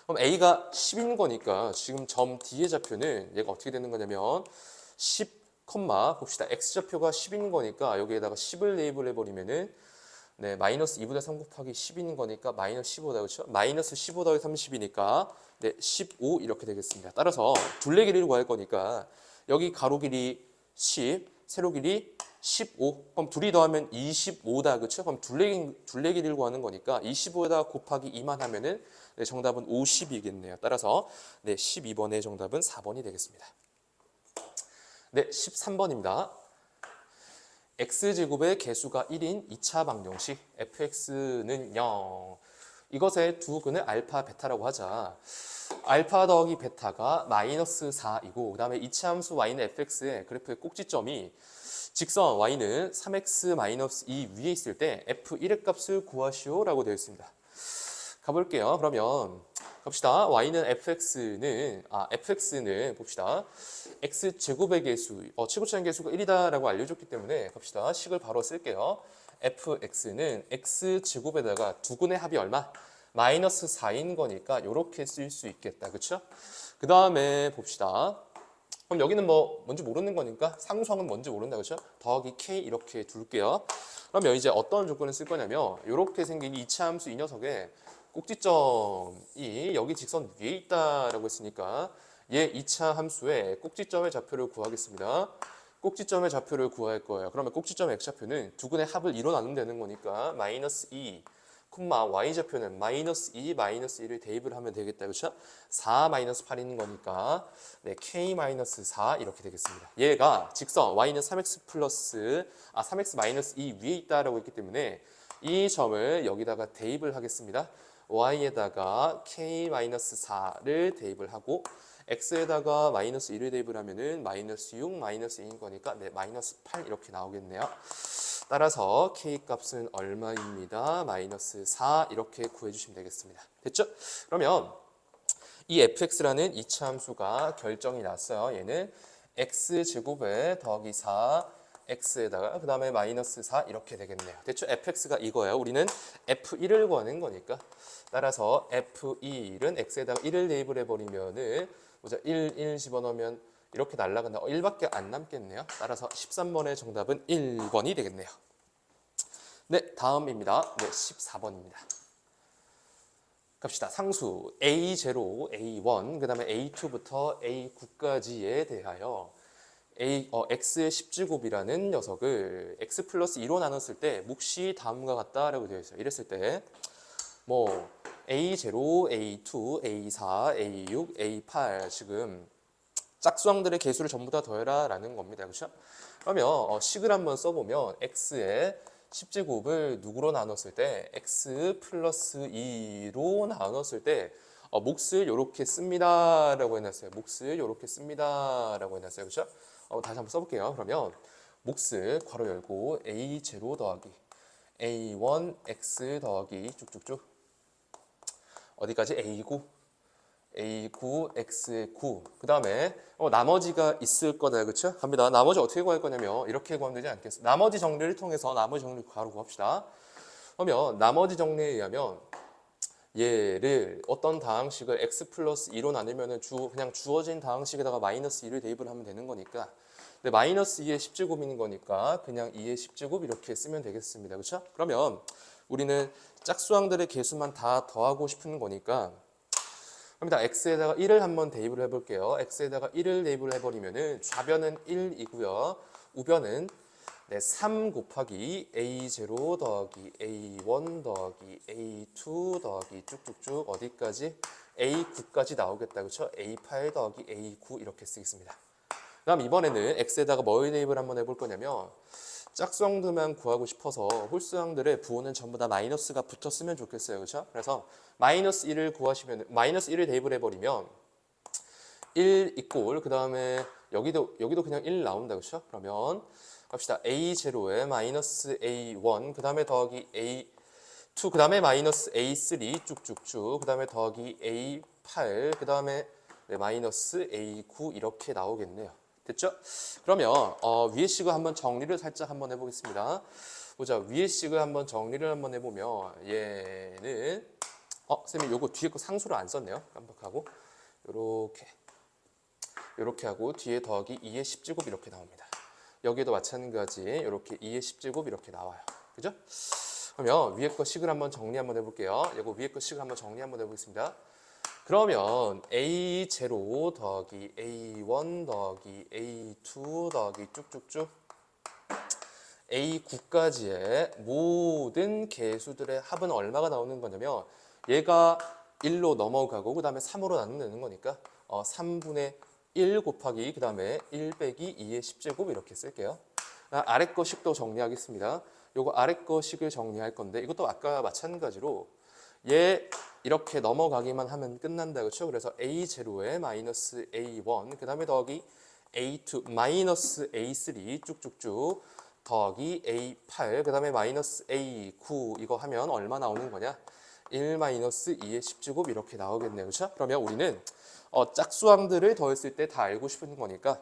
그럼 a가 10인 거니까 지금 점 D의 좌표는 얘가 어떻게 되는 거냐면 10, 봅시다. x좌표가 10인 거니까 여기에다가 10을 대입을 해버리면은 마이너스 2분의 3 곱하기 10인 거니까 마이너스 15다. 그렇죠? 마이너스 15 더하기 30이니까 15 이렇게 되겠습니다. 따라서 둘레 길이를 구할 거니까 여기 가로 길이 10, 세로 길이 15. 그럼 둘이 더하면 25다. 그렇죠? 그럼 둘레 길이를 구하는 거니까 25에다 곱하기 2만 하면은 정답은 50이겠네요. 따라서 12번의 정답은 4번이 되겠습니다. 13번입니다. x제곱의 개수가 1인 2차 방정식 fx는 0. 이것의 두 근을 알파, 베타라고 하자. 알파 더하기 베타가 마이너스 4이고 그 다음에 2차 함수 y는 fx의 그래프의 꼭지점이 직선 y는 3x 마이너스 2 위에 있을 때 f1의 값을 구하시오 라고 되어 있습니다. 가볼게요. 그러면 갑시다. y는 fx는 봅시다. x제곱의 개수, 최고차는 개수가 1이다라고 알려줬기 때문에 갑시다. 식을 바로 쓸게요. fx는 x제곱에다가 두근의 합이 얼마? 마이너스 4인 거니까 이렇게 쓸 수 있겠다. 그쵸? 그 다음에 봅시다. 그럼 여기는 뭐 뭔지 모르는 거니까 상수항은 뭔지 모른다. 그쵸? 더하기 k 이렇게 둘게요. 그러면 이제 어떤 조건을 쓸 거냐면 이렇게 생긴 2차 함수 이 녀석에 꼭지점이 여기 직선 위에 있다라고 했으니까 얘 2차 함수의 꼭지점의 좌표를 구하겠습니다. 꼭지점의 좌표를 구할 거예요. 그러면 꼭지점의 x좌표는 두근의 합을 2로 나누면 되는 거니까 마이너스 2, y좌표는 마이너스 2, 마이너스 1을 대입을 하면 되겠다. 그렇죠? 4 마이너스 8인 거니까 k 마이너스 4 이렇게 되겠습니다. 얘가 직선 y는 3x 마이너스 2 위에 있다라고 했기 때문에 이 점을 여기다가 대입을 하겠습니다. y에다가 k-4를 대입을 하고 x에다가 마이너스 1을 대입을 하면은 마이너스 6, 마이너스 2인 거니까 마이너스 8 이렇게 나오겠네요. 따라서 k 값은 얼마입니다. 마이너스 4 이렇게 구해주시면 되겠습니다. 됐죠? 그러면 이 fx라는 2차 함수가 결정이 났어요. 얘는 x제곱에 더하기 4 x에다가 그 다음에 마이너스 4 이렇게 되겠네요. 됐죠? fx가 이거예요. 우리는 f1을 구하는 거니까 따라서 f1은 x에다가 1을 대입을 해버리면은 1 집어넣으면 이렇게 날라간다. 1밖에 안 남겠네요. 따라서 13번의 정답은 1번이 되겠네요. 다음입니다. 14번입니다. 갑시다. 상수 A0, A1, 그 다음에 A2부터 A9까지에 대하여 x의 10제곱이라는 녀석을 x 플러스 2로 나눴을 때 몫이 다음과 같다라고 되어 있어요. 이랬을 때 뭐 a0, a2, a4, a6, a8 지금 짝수항들의 개수를 전부 다 더해라 라는 겁니다. 그렇죠? 그러면 식을 한번 써보면 x의 10제곱을 누구로 나눴을 때 x 플러스 2로 나눴을 때 몫을 이렇게 씁니다 라고 해놨어요. 몫을 이렇게 씁니다 라고 해놨어요. 그렇죠? 다시 한번 써볼게요. 그러면 몫을 괄호 열고 a0 더하기 a1x 더하기 쭉쭉쭉 어디까지? a9 X9 그 다음에 나머지가 있을 거다. 그렇죠? 갑니다. 나머지 어떻게 구할 거냐면 이렇게 구하면 되지 않겠어요? 나머지 정리를 통해서 나머지 정리를 바로 구합시다. 그러면 나머지 정리에 의하면 얘를 어떤 다항식을 x 플러스 2로 나누면은 그냥 주어진 다항식에다가 마이너스 2를 대입을 하면 되는 거니까 근데 마이너스 2의 10제곱인 거니까 그냥 2의 10제곱 이렇게 쓰면 되겠습니다. 그렇죠? 그러면 우리는 짝수항들의 개수만 다 더하고 싶은 거니까 그럼 x에다가 1을 한번 대입을 해볼게요. x에다가 1을 대입을 해버리면은 좌변은 1이고요. 우변은 3 곱하기 a0 더하기 a1 더하기 a2 더하기 쭉쭉쭉 어디까지? a9까지 나오겠다. 그렇죠? a8 더하기 a9 이렇게 쓰겠습니다. 그다음 이번에는 x에다가 뭘 대입을 한번 해볼 거냐면 짝수항들만 구하고 싶어서 홀수항들의 부호는 전부 다 마이너스가 붙었으면 좋겠어요. 그렇죠? 그래서 마이너스 1을 구하시면 마이너스 1을 대입을 해버리면 1 이꼴 그 다음에 여기도 그냥 1 나온다. 그렇죠? 그러면 갑시다. a0에 마이너스 a1 그 다음에 더하기 a2 그 다음에 마이너스 a3 쭉쭉쭉 그 다음에 더하기 a8 그 다음에 마이너스 a9 이렇게 나오겠네요. 됐죠? 그러면 위의 식을 한번 정리를 살짝 한번 해보겠습니다. 보자. 위의 식을 한번 정리를 한번 해보면 얘는 쌤이 요거 뒤에 거 상수를 안 썼네요. 깜빡하고 요렇게 하고 뒤에 더하기 2의 10제곱 이렇게 나옵니다. 여기도 마찬가지 이렇게 2의 10제곱 이렇게 나와요. 그죠? 그러면 위에 거 식을 한번 정리 한번 해볼게요. 요거 위에 거 식을 한번 정리 한번 해보겠습니다. 그러면 a0 더하기 a1 더하기 a2 더하기 쭉쭉쭉 a9까지의 모든 개수들의 합은 얼마가 나오는 거냐면 얘가 1로 넘어가고 그 다음에 3으로 나누는 거니까 3분의 1 곱하기 그 다음에 1 빼기 2의 10제곱 이렇게 쓸게요. 아래 거 식도 정리하겠습니다. 요거 아래 거 식을 정리할 건데 이것도 아까 마찬가지로 얘 이렇게 넘어가기만 하면 끝난다. 그렇죠? 그래서 a0에 마이너스 a1 그 다음에 더하기 a2 마이너스 a3 쭉쭉쭉 더하기 a8 그 다음에 마이너스 a9 이거 하면 얼마 나오는 거냐? 1 마이너스 2의 10제곱 이렇게 나오겠네요. 그렇죠? 그러면 우리는 짝수항들을 더했을 때 다 알고 싶은 거니까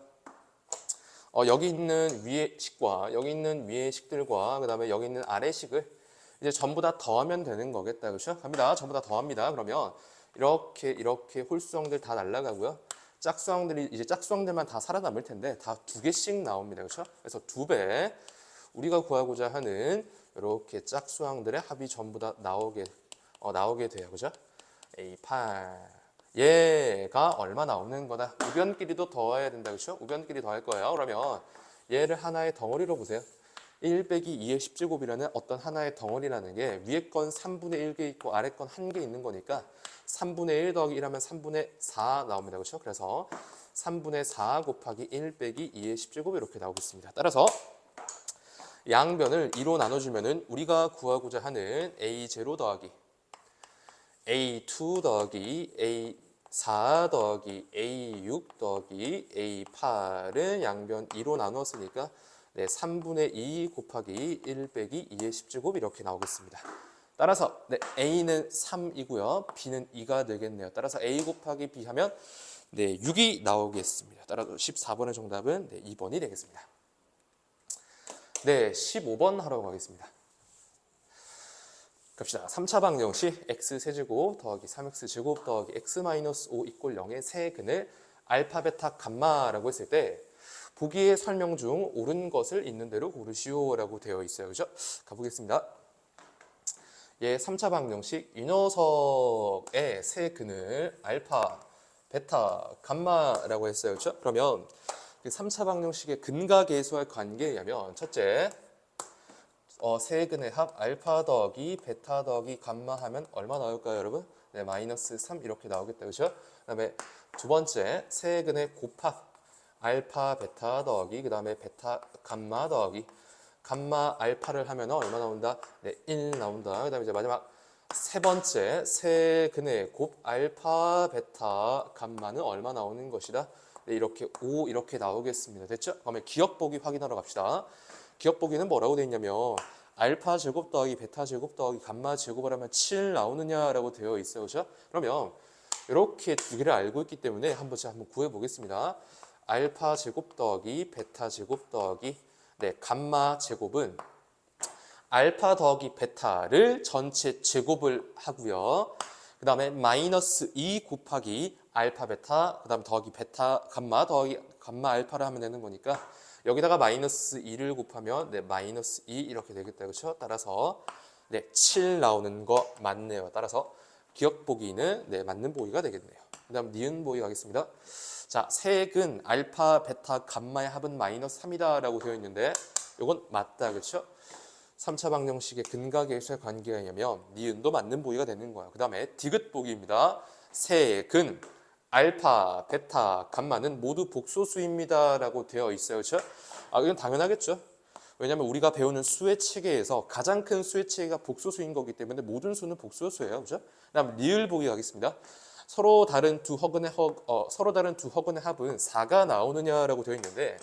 여기 있는 위의 식과 여기 있는 위의 식들과 그 다음에 여기 있는 아래 식을 이제 전부 다 더하면 되는 거겠다. 그렇죠? 갑니다. 전부 다 더합니다. 그러면 이렇게 홀수항들 다 날라가고요. 짝수항들이 이제 짝수항들만 다 살아남을 텐데 다 2개씩 나옵니다. 그렇죠? 그래서 2배 우리가 구하고자 하는 이렇게 짝수항들의 합이 전부 다 나오게 돼요. 그죠? A8 얘가 얼마 나오는 거다. 우변끼리도 더해야 된다. 그렇죠? 우변끼리 더할 거예요. 그러면 얘를 하나의 덩어리로 보세요. 1 빼기 2의 10제곱이라는 어떤 하나의 덩어리라는 게 위에 건 3분의 1개 있고 아래 건 1개 있는 거니까 3분의 1 더하기 1하면 3분의 4 나옵니다. 그렇죠? 그래서 3분의 4 곱하기 1 빼기 2의 10제곱 이렇게 나오겠습니다. 따라서 양변을 2로 나눠주면은 우리가 구하고자 하는 A0 더하기 A2 더하기 A4 더하기 A6 더하기 A8은 양변 2로 나눴으니까 3분의 2 곱하기 1 빼기 2의 10제곱 이렇게 나오겠습니다. 따라서 A는 3이고요. B는 2가 되겠네요. 따라서 A 곱하기 B 하면 6이 나오겠습니다. 따라서 14번의 정답은 2번이 되겠습니다. 15번 하러 가겠습니다. 갑시다. 3차 방정식 x세제곱 더하기 3x제곱 더하기 x-5 이꼴 0의 세근을 알파, 베타, 감마라고 했을 때 보기의 설명 중 옳은 것을 있는 대로 고르시오라고 되어 있어요. 그죠? 가보겠습니다. 3차 방정식 이 녀석의 세근을 알파, 베타, 감마라고 했어요. 그렇죠? 그러면 그 3차 방정식의 근과 계수와의 관계에 의하면 첫째, 세근의 합 알파 더하기 베타 더하기 감마 하면 얼마 나올까요, 여러분? 네, 마이너스 3 이렇게 나오겠다, 그렇죠? 그다음에 두 번째, 세근의 곱합 알파 베타 더하기 그다음에 베타 감마 더하기 감마 알파를 하면 얼마 나온다? 네, 1 나온다. 그다음에 이제 마지막 세 번째, 세근의 곱 알파 베타 감마는 얼마 나오는 것이다? 네, 이렇게 5 이렇게 나오겠습니다. 됐죠? 그러면 기억 보기 확인하러 갑시다. 기억 보기는 뭐라고 되어 있냐면 알파 제곱 더하기 베타 제곱 더하기 감마 제곱을 하면 7 나오느냐라고 되어 있어요. 그렇죠? 그러면 이렇게 두 개를 알고 있기 때문에 한번 구해 보겠습니다. 알파 제곱 더하기 베타 제곱 더하기 네, 감마 제곱은 알파 더하기 베타를 전체 제곱을 하고요. 그 다음에 마이너스 2 곱하기 알파 베타 그 다음 더하기 베타 감마 더하기 감마 알파를 하면 되는 거니까 여기다가 마이너스 2를 곱하면 네, 마이너스 2 이렇게 되겠다. 그렇죠? 따라서 네, 7 나오는 거 맞네요. 따라서 기억 보기는 네, 맞는 보기가 되겠네요. 그 다음 니은 보기 가겠습니다. 자, 세근 알파 베타 감마의 합은 마이너스 3이다 라고 되어 있는데 이건 맞다. 그렇죠? 3차 방정식의 근과 계수의 관계가 있냐면 니은도 맞는 보기가 되는 거예요. 그 다음에 디귿 보기입니다. 세근 알파 베타 감마는 모두 복소수입니다 라고 되어 있어요. 그렇죠? 이건 당연하겠죠. 왜냐하면 우리가 배우는 수의 체계에서 가장 큰 수의 체계가 복소수인 거기 때문에 모든 수는 복소수예요. 그렇죠? 그다음 리을 보기 가겠습니다. 서로 다른 두 허근의 합은 4가 나오느냐라고 되어 있는데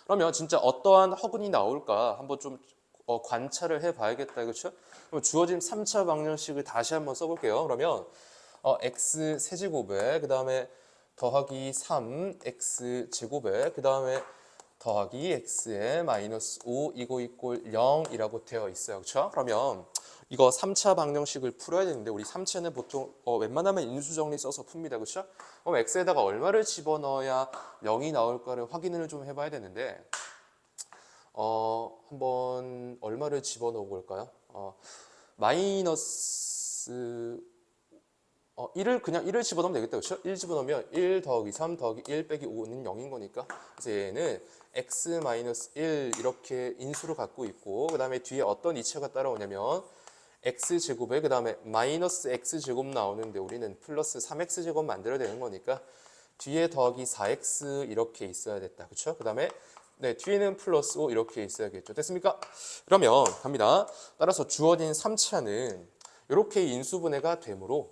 그러면 진짜 어떠한 허근이 나올까 한번 좀 관찰을 해봐야겠다. 그렇죠? 그럼 주어진 3차 방정식을 다시 한번 써볼게요. 그러면 x 세제곱에 그 다음에 더하기 3 x 제곱에 그 다음에 더하기 x에 마이너스 5 이거 이꼴 0이라고 되어 있어요. 그렇죠? 그러면 이거 3차 방정식을 풀어야 되는데 우리 3차는 보통 웬만하면 인수정리 써서 풉니다. 그렇죠? 그럼 x에다가 얼마를 집어넣어야 0이 나올까를 확인을 좀 해봐야 되는데 한번 얼마를 집어넣어 볼까요? 마이너스 1을 집어넣으면 되겠다. 그렇죠? 1 집어넣으면 1 더하기 3 더하기 1 빼기 5는 0인 거니까 그래서 얘는 x-1 이렇게 인수를 갖고 있고 그 다음에 뒤에 어떤 이체가 따라오냐면 x제곱에 그 다음에 마이너스 x제곱 나오는데 우리는 플러스 3x제곱 만들어야 되는 거니까 뒤에 더하기 4x 이렇게 있어야 됐다. 그렇죠? 그 다음에 네, 뒤에는 플러스 5 이렇게 있어야겠죠. 됐습니까? 그러면 갑니다. 따라서 주어진 3차는 이렇게 인수분해가 되므로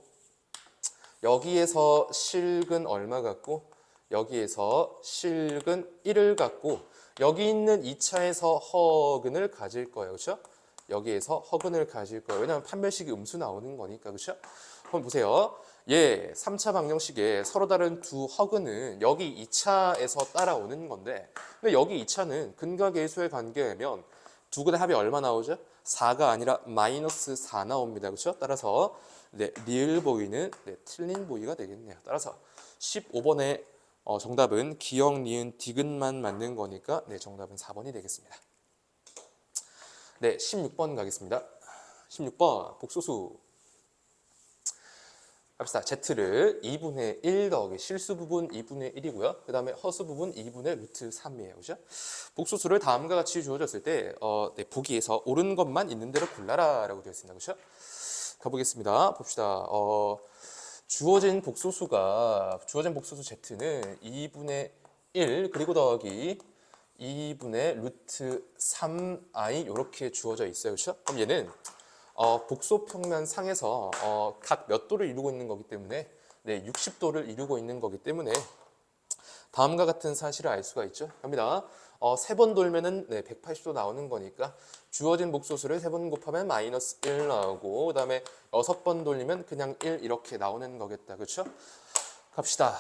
여기에서 실근 얼마 갖고 여기에서 실근 1을 갖고 여기 있는 2차에서 허근을 가질 거예요. 그렇죠? 여기에서 허근을 가질 거예요. 왜냐하면 판별식이 음수 나오는 거니까. 그렇죠? 한번 보세요. 3차 방정식에 서로 다른 두 허근은 여기 2차에서 따라오는 건데 근데 여기 2차는 근과 계수의 관계면 두 근의 합이 얼마 나오죠? 4가 아니라 마이너스 4 나옵니다. 그렇죠? 따라서 네, 리을 보기는 네, 틀린 보기가 되겠네요. 따라서 15번의 정답은 기역, 니은, 디귿만 맞는 거니까 네, 정답은 4번이 되겠습니다. 네, 16번 가겠습니다. 16번 복소수 합시다. Z를 2분의 1 더하기 실수 부분 2분의 1이고요. 그 다음에 허수 부분 2분의 루트 3이에요. 그죠? 복소수를 다음과 같이 주어졌을 때 네, 보기에서 옳은 것만 있는 대로 골라라 라고 되어 있습니다. 그죠? 가보겠습니다. 봅시다. 주어진 복소수 Z는 2분의 1 그리고 더하기 2분의 루트 3i 이렇게 주어져 있어요. 그렇죠? 그럼 얘는 복소평면 상에서 각 몇 도를 이루고 있는 거기 때문에 네, 60도를 이루고 있는 거기 때문에 다음과 같은 사실을 알 수가 있죠. 갑니다. 3번 돌면은 네, 180도 나오는 거니까 주어진 복소수를 3번 곱하면 마이너스 1 나오고 그 다음에 6번 돌리면 그냥 1 이렇게 나오는 거겠다. 그렇죠? 갑시다.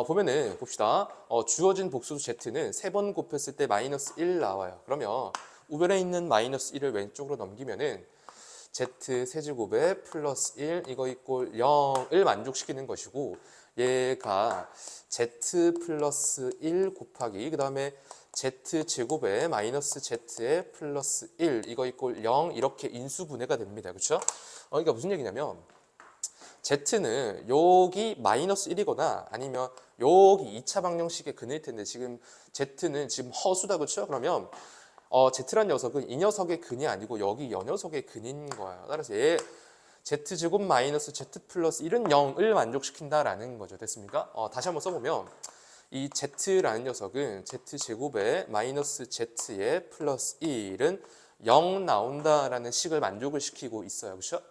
보면은 봅시다. 주어진 복소수 Z는 3번 곱했을 때 마이너스 1 나와요. 그러면 우변에 있는 마이너스 1을 왼쪽으로 넘기면은 Z 세제곱에 플러스 1 이거 이꼴 0을 만족시키는 것이고 얘가 Z 플러스 1 곱하기 그 다음에 Z 제곱에 마이너스 Z에 플러스 1 이거 이꼴 0 이렇게 인수분해가 됩니다. 그렇죠? 그러니까 무슨 얘기냐면 Z는 여기 마이너스 1이거나 아니면 여기 2차 방정식의 근일 텐데 지금 Z는 지금 허수다 그렇죠? 그러면 Z란 녀석은 이 녀석의 근이 아니고 여기 이 녀석의 근인 거예요. 따라서 얘 Z제곱 마이너스 Z 플러스 1은 0을 만족시킨다라는 거죠. 됐습니까? 다시 한번 써보면 이 Z라는 녀석은 Z제곱에 마이너스 Z에 플러스 1은 0 나온다라는 식을 만족을 시키고 있어요. 그렇죠?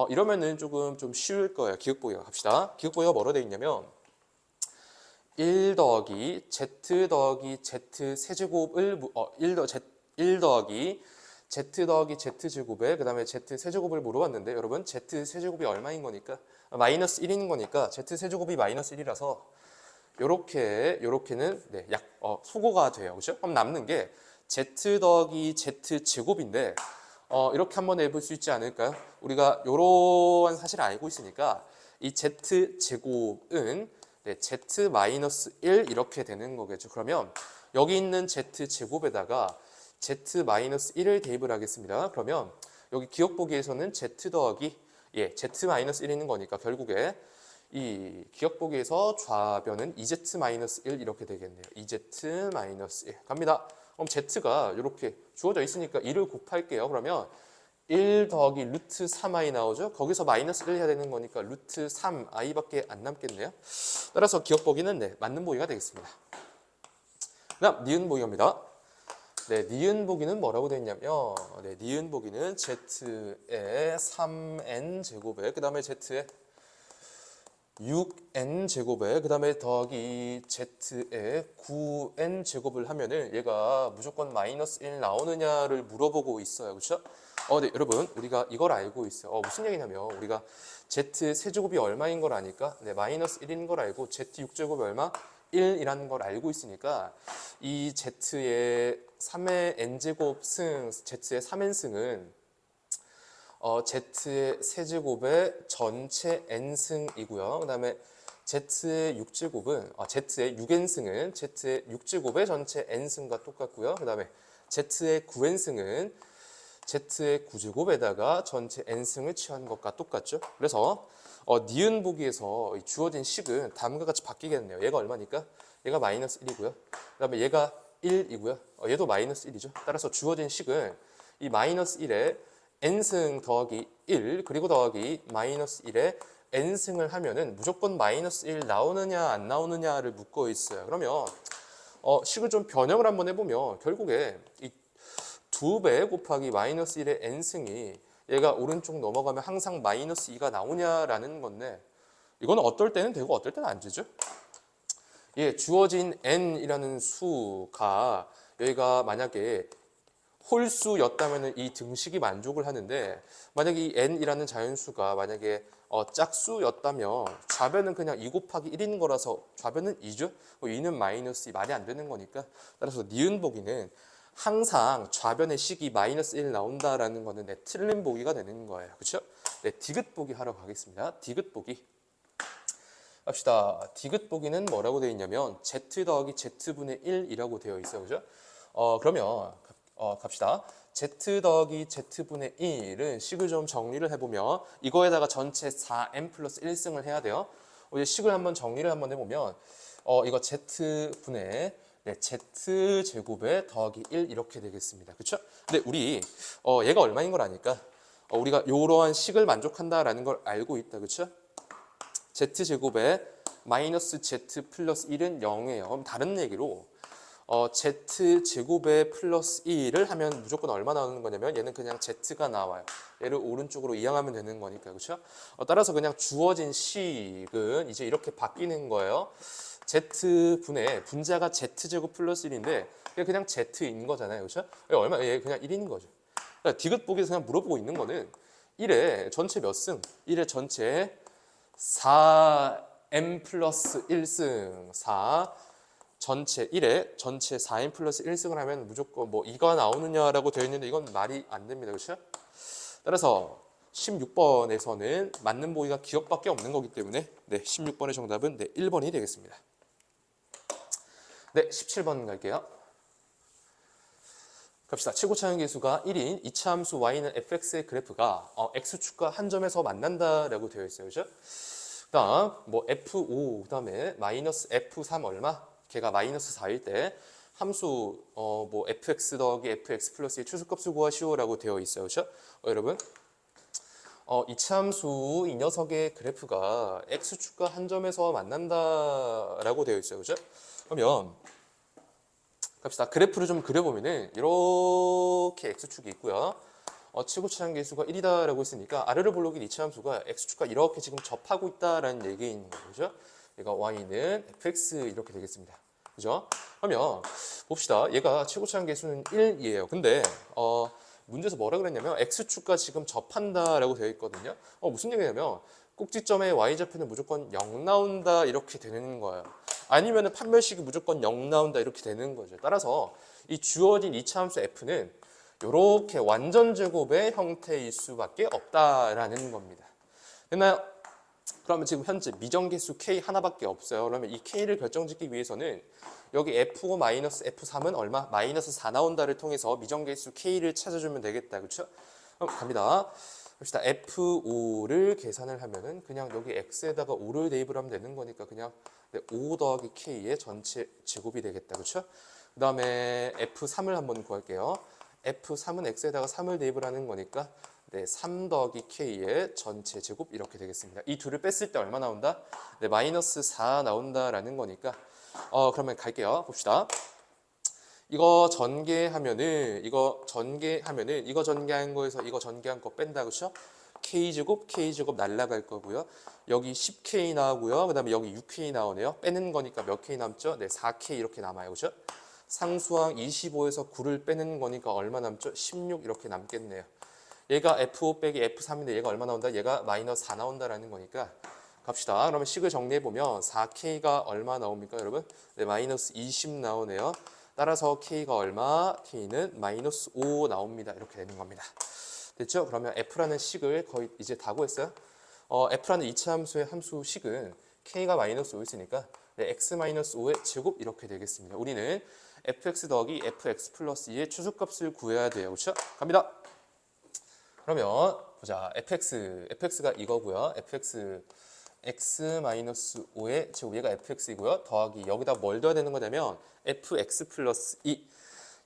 이러면은 조금 좀 쉬울 거예요. 기억보기가 갑시다. 기억보기가 뭐로 되어 있냐면 1 더하기 Z 더하기 Z 세제곱을 1 더하기 Z 더하기 Z 제곱에 그 다음에 Z 세제곱을 물어봤는데 여러분 Z 세제곱이 얼마인 거니까 마이너스 1인 거니까 Z 세제곱이 마이너스 1이라서 요렇게는 네, 소거가 돼요. 그렇죠? 그럼 남는 게 Z 더하기 Z 제곱인데 이렇게 한번 해볼 수 있지 않을까요? 우리가 이러한 사실을 알고 있으니까 이 Z 제곱은 네, Z 마이너스 1 이렇게 되는 거겠죠. 그러면 여기 있는 Z 제곱에다가 Z 마이너스 1을 대입을 하겠습니다. 그러면 여기 기억보기에서는 Z 더하기 Z 마이너스 1이 있는 거니까 결국에 이 기억보기에서 좌변은 2Z 마이너스 1 이렇게 되겠네요. 2Z 마이너스 1 갑니다. 그럼 Z가 이렇게 주어져 있으니까 1을 곱할게요. 그러면 1 더하기 루트 3i 나오죠? 거기서 마이너스 1 해야 되는 거니까 루트 3i밖에 안 남겠네요. 따라서 기억보기는 네, 맞는 보기가 되겠습니다. 그다음 니은 보기입니다. 네, 니은 보기는 뭐라고 되어 있냐면 네, 니은 보기는 Z에 3n 제곱에 그 다음에 Z에 6n 제곱에 그 다음에 더하기 Z에 9n 제곱을 하면은 얘가 무조건 마이너스 1 나오느냐를 물어보고 있어요. 그렇죠? 네, 여러분 우리가 이걸 알고 있어요. 무슨 얘기냐면 우리가 Z 세제곱이 얼마인 걸 아니까 네, 마이너스 1인 걸 알고 Z 6제곱이 얼마? 1이라는 걸 알고 있으니까 이 Z의 3의 n제곱 승, Z의 3n 승은 Z의 세제곱의 전체 n승이고요. 그 다음에 Z의 6제곱은 Z의 6n승은 Z의 6제곱의 전체 n승과 똑같고요. 그 다음에 Z의 9n승은 Z의 9제곱에다가 전체 n승을 취한 것과 똑같죠. 그래서 니은 보기에서 주어진 식은 다음과 같이 바뀌겠네요. 얘가 얼마니까? 얘가 마이너스 1이고요. 그 다음에 얘가 1이고요. 얘도 마이너스 1이죠. 따라서 주어진 식은 이 마이너스 1에 n승 더하기 1 그리고 더하기 마이너스 1에 n승을 하면은 무조건 마이너스 1 나오느냐 안 나오느냐를 묻고 있어요. 그러면 식을 좀 변형을 한번 해보면 결국에 이 2배 곱하기 마이너스 1의 n승이 얘가 오른쪽 넘어가면 항상 마이너스 2가 나오냐라는 건데 이거는 어떨 때는 되고 어떨 때는 안 되죠. 주어진 n이라는 수가 여기가 만약에 홀수였다면 이 등식이 만족을 하는데 만약에 이 n이라는 자연수가 만약에 짝수였다면 좌변은 그냥 2 곱하기 1인 거라서 좌변은 2죠. 2는 마이너스 2 말이 안 되는 거니까 따라서 니은 보기는 항상 좌변의 식이 마이너스 1 나온다라는 거는 네, 틀린 보기가 되는 거예요. 그렇죠? 네, 디귿 보기 하러 가겠습니다. 디귿 보기. 갑시다. 디귿 보기는 뭐라고 되어 있냐면 Z 더하기 Z분의 1이라고 되어 있어요. 그죠? 그러면 갑시다. Z 더하기 Z분의 1은 식을 좀 정리를 해보면 이거에다가 전체 4n 플러스 1승을 해야 돼요. 이제 식을 한번 정리를 한번 해보면 이거 Z분의 네, Z제곱에 더하기 1 이렇게 되겠습니다. 그렇죠? 근데 우리 얘가 얼마인 걸 아니까 우리가 이러한 식을 만족한다라는 걸 알고 있다. 그렇죠? Z제곱에 마이너스 Z 플러스 1은 0이에요. 그럼 다른 얘기로 Z제곱에 플러스 1을 하면 무조건 얼마 나오는 거냐면 얘는 그냥 Z가 나와요. 얘를 오른쪽으로 이항하면 되는 거니까. 그렇죠? 따라서 그냥 주어진 식은 이제 이렇게 바뀌는 거예요. Z분의 분자가 Z제곱 플러스 1인데 그냥 Z인 거잖아요. 그렇죠? 얘 그냥 1인 거죠. 그러니까 디귿 보기에서 그냥 물어보고 있는 거는 1의 전체 몇 승? 1의 전체 4m 플러스 1승 4 전체 1에 전체 4n 플러스 1승을 하면 무조건 뭐 2가 나오느냐라고 되어 있는데 이건 말이 안 됩니다. 그렇죠? 따라서 16번에서는 맞는 보기가 기억밖에 없는 거기 때문에 네, 16번의 정답은 네, 1번이 되겠습니다. 네, 17번 갈게요. 갑시다. 최고차원 계수가 1인 이차 함수 y는 fx의 그래프가 x축과 한 점에서 만난다라고 되어 있어요. 그죠? 그다음 뭐 f5 그다음에 마이너스 f3 얼마? 걔가 마이너스 4일 때 함수 뭐 fx 더하기 fx 플러스의 추수값을 구하시오라고 되어 있어요. 그죠? 여러분 이차 함수 이 녀석의 그래프가 x축과 한 점에서 만난다라고 되어 있어요. 그죠? 그러면 갑시다. 그래프를 좀 그려보면은 이렇게 x축이 있고요. 치고차장 계수가 1이다라고 했으니까 아래로 볼록인 이차 함수가 x축과 이렇게 지금 접하고 있다라는 얘기인 거죠. 얘가 y는 fx 이렇게 되겠습니다. 그죠? 그러면 봅시다. 얘가 치고차장 계수는 1이에요. 근데 문제에서 뭐라 그랬냐면 x축과 지금 접한다라고 되어 있거든요. 무슨 얘기냐면 꼭지점의 y좌표는 무조건 0 나온다 이렇게 되는 거예요. 아니면 판별식이 무조건 0 나온다 이렇게 되는 거죠. 따라서 이 주어진 이차 함수 f는 이렇게 완전 제곱의 형태일 수밖에 없다라는 겁니다. 됐나요? 그러면 지금 현재 미정계수 k 하나밖에 없어요. 그러면 이 k를 결정짓기 위해서는 여기 f5 마이너스 f3은 얼마? 마이너스 4 나온다를 통해서 미정계수 k를 찾아주면 되겠다. 그렇죠? 그럼 갑니다. 봅시다. f5를 계산을 하면은 그냥 여기 x에다가 5를 대입을 하면 되는 거니까 그냥 5 더하기 k의 전체 제곱이 되겠다. 그렇죠? 그 다음에 f3을 한번 구할게요. f3은 x에다가 3을 대입을 하는 거니까 3 더하기 k의 전체 제곱 이렇게 되겠습니다. 이 둘을 뺐을 때 얼마 나온다? 마이너스 4 나온다라는 거니까 그러면 갈게요. 봅시다. 이거 전개하면은 이거 전개한 거에서 이거 전개한 거 뺀다. 그렇죠? k제곱 날라갈 거고요. 여기 10k 나오고요. 그다음에 여기 6k 나오네요. 빼는 거니까 몇 k 남죠? 4k 이렇게 남아요. 그렇죠? 상수항 25에서 9를 빼는 거니까 얼마 남죠? 16 이렇게 남겠네요. 얘가 f5 빼기 f3인데 얘가 얼마 나온다? 얘가 마이너스 4 나온다라는 거니까 갑시다. 그러면 식을 정리해보면 4k가 얼마 나옵니까 여러분? 마이너스 20 나오네요. 따라서 k가 얼마? k는 마이너스 5 나옵니다. 이렇게 되는 겁니다. 됐죠? 그러면 f라는 식을 거의 이제 다 구했어요. f라는 이차 함수의 함수 식은 k가 마이너스 5였으니까 x-5의 제곱 이렇게 되겠습니다. 우리는 fx 더하기 fx 플러스 2의 추수값을 구해야 돼요. 그렇죠? 갑니다. 그러면 보자. fx가 이거고요. fx x-5의 제곱 얘가 fx이고요. 더하기 여기다 뭘 넣어야 되는 거냐면 fx 플러스 2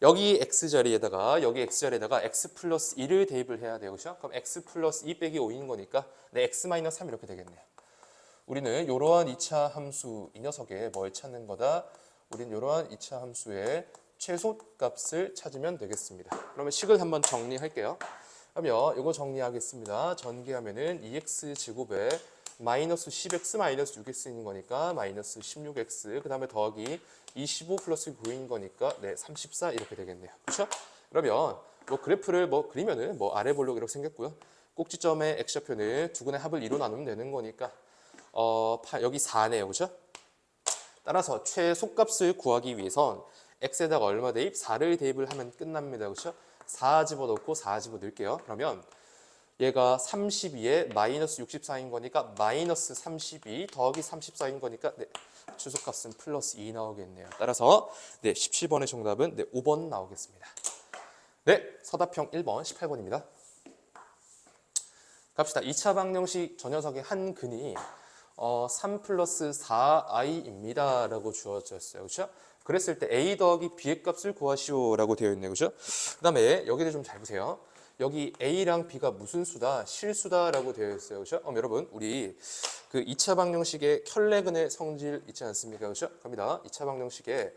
여기 x 자리에다가 x 플러스 2를 대입을 해야 돼요. 그렇죠? 그럼 x 플러스 2 빼기 5인 거니까 x 마이너스 3 이렇게 되겠네요. 우리는 이러한 2차 함수 이 녀석의 뭘 찾는 거다? 우리는 이러한 2차 함수의 최소값을 찾으면 되겠습니다. 그러면 식을 한번 정리할게요. 그러면 이거 정리하겠습니다. 전개하면은 2x 제곱에 마이너스 10x 마이너스 6x인 거니까 마이너스 16x 그 다음에 더하기 25 플러스 9인 거니까 34 이렇게 되겠네요. 그렇죠? 그러면 뭐 그래프를 뭐 그리면은 뭐 아래 볼록 이렇게 생겼고요. 꼭지점의 x좌표는 두근의 합을 2로 나누면 되는 거니까 여기 4네요. 그렇죠? 따라서 최소값을 구하기 위해선 x에다가 얼마 대입? 4를 대입을 하면 끝납니다. 그렇죠? 4 집어넣고 4 집어넣을게요. 그러면 얘가 32에 마이너스 64인 거니까 마이너스 32 더하기 34인 거니까 최소값은 플러스 2 나오겠네요. 따라서 17번의 정답은 5번 나오겠습니다. 서답형 1번 18번입니다. 갑시다. 2차 방정식 저 녀석의 한 근이 3 플러스 4i입니다. 라고 주어졌어요. 그렇죠? 그랬을 때 a 더하기 b의 값을 구하시오 라고 되어 있네요. 그렇죠? 그 다음에 여기를 좀 잘 보세요. 여기 a랑 b가 무슨 수다? 실수다 라고 되어 있어요. 그렇죠? 여러분 우리 그 2차 방정식의 켤레근의 성질 있지 않습니까? 그렇죠? 갑니다. 2차 방정식의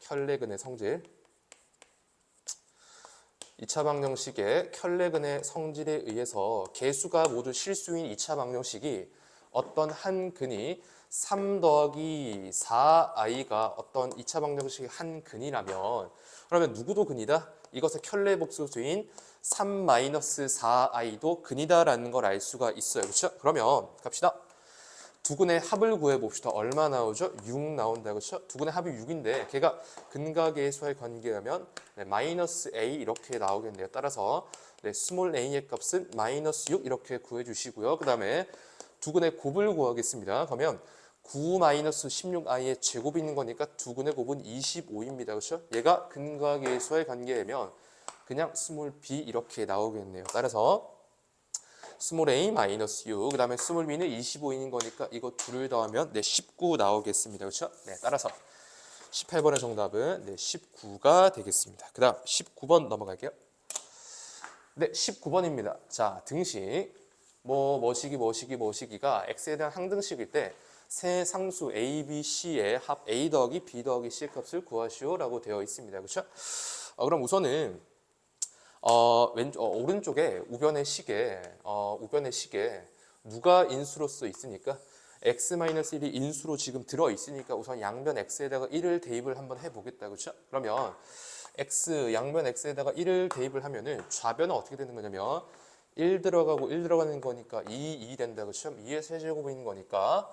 켤레근의 성질 2차 방정식의 켤레근의 성질에 의해서 개수가 모두 실수인 2차 방정식이 어떤 한 근이 3 더하기 4i가 어떤 2차 방정식의 한 근이라면 그러면 누구도 근이다? 이것의 켤레 복소수인 3-4i도 근이다라는 걸 알 수가 있어요. 그렇죠? 그러면 갑시다. 두 근의 합을 구해봅시다. 얼마 나오죠? 6 나온다. 그렇죠? 두 근의 합이 6인데 걔가 근과 계수와의 관계라면 마이너스 a 이렇게 나오겠네요. 따라서 스몰 a의 값은 마이너스 6 이렇게 구해주시고요. 그 다음에 두 근의 곱을 구하겠습니다. 그러면 9 마이너스 16i의 제곱이 있는 거니까 두 근의 곱은 25입니다. 그렇죠? 얘가 근과 계수와의 관계이면 그냥 스몰 b 이렇게 나오겠네요. 따라서 스몰 a 마이너스 6, 그 다음에 스몰 b는 25인인 거니까 이거 둘을 더하면 네, 19 나오겠습니다. 그렇죠? 네, 따라서 18번의 정답은 네, 19가 되겠습니다. 그 다음 19번 넘어갈게요. 네, 19번입니다. 자, 등식 뭐시기가 x에 대한 항등식일 때 세 상수 a, b, c의 합 a 더하기 b 더하기 c의 값을 구하시오라고 되어 있습니다. 그렇죠? 그럼 우선은 오른쪽에 우변의 식에 누가 인수로서 있으니까 x-1이 인수로 지금 들어 있으니까 우선 양변 x에다가 1을 대입을 한번 해보겠다. 그렇죠? 그러면 양변 x에다가 1을 대입을 하면은 좌변은 어떻게 되는 거냐면 1 들어가고 1 들어가는 거니까 2 된다. 그렇죠? 2의 세제곱인 거니까